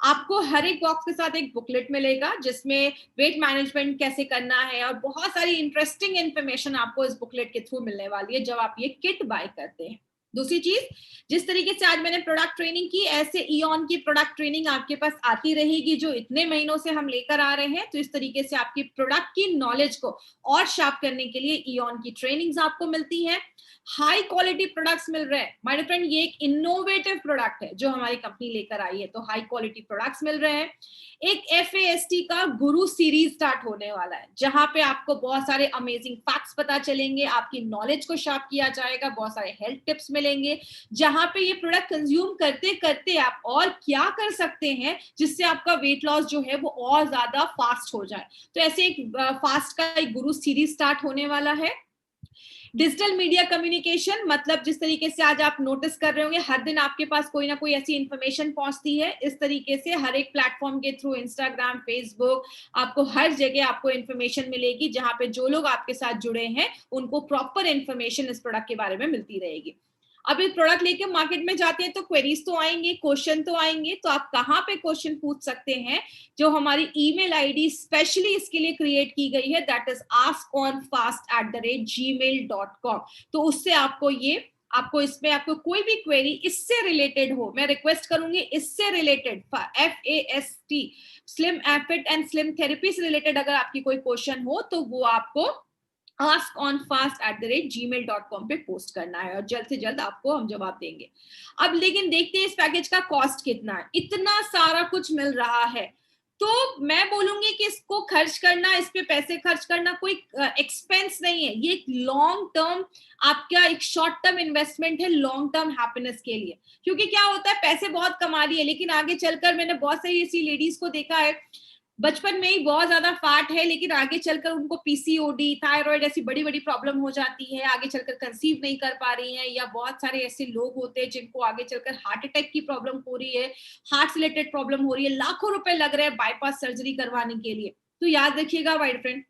आपको हर एक बॉक्स के साथ एक बुकलेट मिलेगा जिसमें वेट मैनेजमेंट कैसे करना है और बहुत सारी इंटरेस्टिंग इंफॉर्मेशन आपको इस बुकलेट के थ्रू मिलने वाली है जब आप ये किट बाय करते हैं। दूसरी चीज, जिस तरीके से आज मैंने प्रोडक्ट ट्रेनिंग की, ऐसे इॉन की प्रोडक्ट ट्रेनिंग आपके पास आती रहेगी जो इतने महीनों से हम लेकर आ रहे हैं। तो इस तरीके से आपकी प्रोडक्ट की नॉलेज को और शार्प करने के लिए इॉन की ट्रेनिंग्स आपको मिलती हैं। हाई क्वालिटी प्रोडक्ट्स मिल रहे हैं माय फ्रेंड, ये एक इनोवेटिव प्रोडक्ट है जो हमारी कंपनी लेकर आई है, तो हाई क्वालिटी प्रोडक्ट्स मिल रहे हैं। एक FAST का गुरु सीरीज स्टार्ट होने वाला है जहां पे आपको बहुत सारे अमेजिंग फैक्ट्स पता चलेंगे, आपकी नॉलेज को शार्प किया जाएगा, बहुत सारे हेल्थ टिप्स मिलेंगे, जहां पे ये प्रोडक्ट कंज्यूम करते करते आप और क्या कर सकते हैं जिससे आपका वेट लॉस जो है वो और ज्यादा फास्ट हो जाए। तो ऐसे एक फास्ट का एक गुरु सीरीज स्टार्ट होने वाला है। डिजिटल मीडिया कम्युनिकेशन, मतलब जिस तरीके से आज आप नोटिस कर रहे होंगे हर दिन आपके पास कोई ना कोई ऐसी इंफॉर्मेशन पहुंचती है, इस तरीके से हर एक प्लेटफॉर्म के थ्रू, इंस्टाग्राम, फेसबुक, आपको हर जगह आपको इंफॉर्मेशन मिलेगी जहां पे जो लोग आपके साथ जुड़े हैं उनको प्रॉपर इंफॉर्मेशन इस प्रोडक्ट के बारे में मिलती रहेगी। अब ये प्रोडक्ट लेके मार्केट में जाते हैं तो क्वेरीज तो आएंगे, क्वेश्चन तो आएंगे, तो आप कहाँ पे क्वेश्चन पूछ सकते हैं, जो हमारी ईमेल आईडी स्पेशली इसके लिए क्रिएट की गई है, दैट इज askonfast@gmail.com। तो उससे आपको इसमें आपको कोई भी क्वेरी इससे रिलेटेड हो, मैं रिक्वेस्ट करूंगी इससे related FAST slim एफिट and slim therapy से रिलेटेड अगर आपकी कोई क्वेश्चन हो तो वो आपको askonfast@gmail.com पे पोस्ट करना है और जल्द से जल्द आपको हम जवाब देंगे। अब लेकिन देखते हैं इस पैकेज का कॉस्ट कितना है। इतना सारा कुछ मिल रहा है तो मैं बोलूंगी कि इसको खर्च करना, इस पे पैसे खर्च करना कोई एक्सपेंस नहीं है, ये एक लॉन्ग टर्म आपका एक शॉर्ट टर्म इन्वेस्टमेंट है लॉन्ग टर्म हैप्पीनेस के लिए। क्योंकि क्या होता है, पैसे बहुत कमा लिए लेकिन आगे चलकर मैंने बहुत सारी ऐसी लेडीज को देखा है बचपन में ही बहुत ज्यादा फैट है लेकिन आगे चलकर उनको PCOD, थायराइड ऐसी बड़ी बड़ी प्रॉब्लम हो जाती है, आगे चलकर कंसीव नहीं कर पा रही हैं, या बहुत सारे ऐसे लोग होते हैं जिनको आगे चलकर हार्ट अटैक की प्रॉब्लम हो रही है, हार्ट से रिलेटेड प्रॉब्लम हो रही है, लाखों रुपए लग रहे हैं बाईपास सर्जरी करवाने के लिए। तो याद रखिएगा माय फ्रेंड,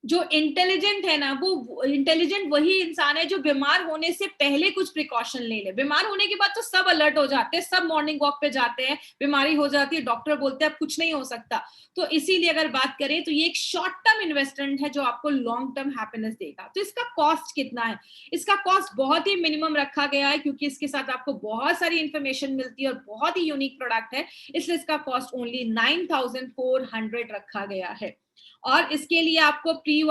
जो इंटेलिजेंट है ना, वो इंटेलिजेंट वही इंसान है जो बीमार होने से पहले कुछ प्रिकॉशन ले ले। बीमार होने के बाद तो सब अलर्ट हो जाते हैं, सब मॉर्निंग वॉक पे जाते हैं, बीमारी हो जाती है, डॉक्टर बोलते हैं अब कुछ नहीं हो सकता। तो इसीलिए अगर बात करें तो ये एक शॉर्ट टर्म इन्वेस्टमेंट है जो आपको लॉन्ग टर्म हैप्पीनेस देगा। तो इसका कॉस्ट कितना है? इसका कॉस्ट बहुत ही मिनिमम रखा गया है क्योंकि इसके साथ आपको बहुत सारी इंफॉर्मेशन मिलती है और बहुत ही यूनिक प्रोडक्ट है, इसलिए इसका कॉस्ट ओनली 9400 रखा गया है। और इसके लिए आपको प्री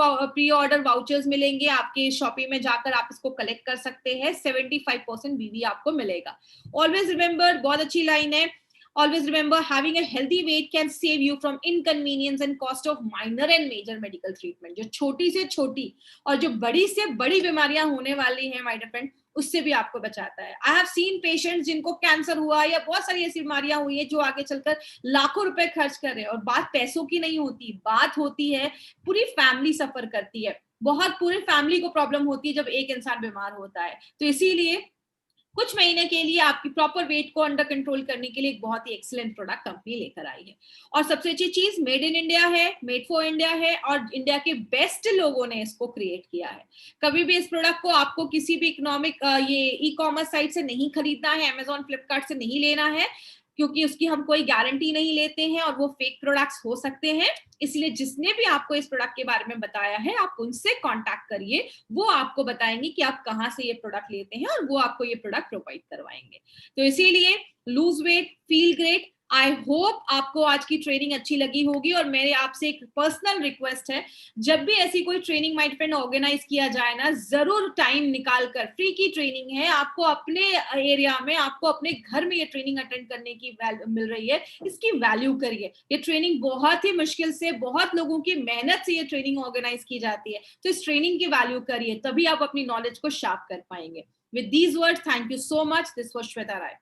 ऑर्डर वाउचर्स मिलेंगे, आपके शॉपिंग में जाकर आप इसको कलेक्ट कर सकते हैं, 75% BV आपको मिलेगा। ऑलवेज रिमेंबर, बहुत अच्छी लाइन है, always remember having a healthy weight can save you from inconvenience and cost of minor and major medical treatment। जो छोटी से छोटी और जो बड़ी से बड़ी बीमारियां होने वाली हैं माय डियर फ्रेंड, उससे भी आपको बचाता है। आई हैव सीन पेशेंट्स जिनको कैंसर हुआ या बहुत सारी ऐसी बीमारियां हुई है जो आगे चलकर लाखों रुपए खर्च कर रहे हैं, और बात पैसों की नहीं होती, बात होती है पूरी फैमिली सफर करती है, बहुत पूरी फैमिली को प्रॉब्लम होती है जब एक इंसान बीमार होता है। तो इसीलिए कुछ महीने के लिए आपकी प्रॉपर वेट को अंडर कंट्रोल करने के लिए एक बहुत ही एक्सीलेंट प्रोडक्ट कंपनी लेकर आई है। और सबसे अच्छी चीज, मेड इन इंडिया है, मेड फॉर इंडिया है, और इंडिया के बेस्ट लोगों ने इसको क्रिएट किया है। कभी भी इस प्रोडक्ट को आपको किसी भी इकोनॉमिक ये ई कॉमर्स साइट से नहीं खरीदना है, अमेजॉन फ्लिपकार्ट से नहीं लेना है, क्योंकि उसकी हम कोई गारंटी नहीं लेते हैं और वो फेक प्रोडक्ट्स हो सकते हैं। इसलिए जिसने भी आपको इस प्रोडक्ट के बारे में बताया है, आप उनसे कांटेक्ट करिए, वो आपको बताएंगे कि आप कहाँ से ये प्रोडक्ट लेते हैं और वो आपको ये प्रोडक्ट प्रोवाइड करवाएंगे। तो इसीलिए lose weight, feel great. I hope आपको आज की ट्रेनिंग अच्छी लगी होगी, और मेरे आपसे एक पर्सनल रिक्वेस्ट है, जब भी ऐसी कोई ट्रेनिंग माय फ्रेंड ऑर्गेनाइज किया जाए ना, जरूर टाइम निकाल कर, फ्री की ट्रेनिंग है, आपको अपने एरिया में, आपको अपने घर में ये ट्रेनिंग अटेंड करने की मिल रही है, इसकी वैल्यू करिए। ये ट्रेनिंग बहुत ही मुश्किल से, बहुत लोगों की मेहनत से ये ट्रेनिंग ऑर्गेनाइज की जाती है, तो इस ट्रेनिंग की वैल्यू करिए, तभी आप अपनी नॉलेज को शार्प कर पाएंगे। With these words, thank you so much. This was Shweta Rai.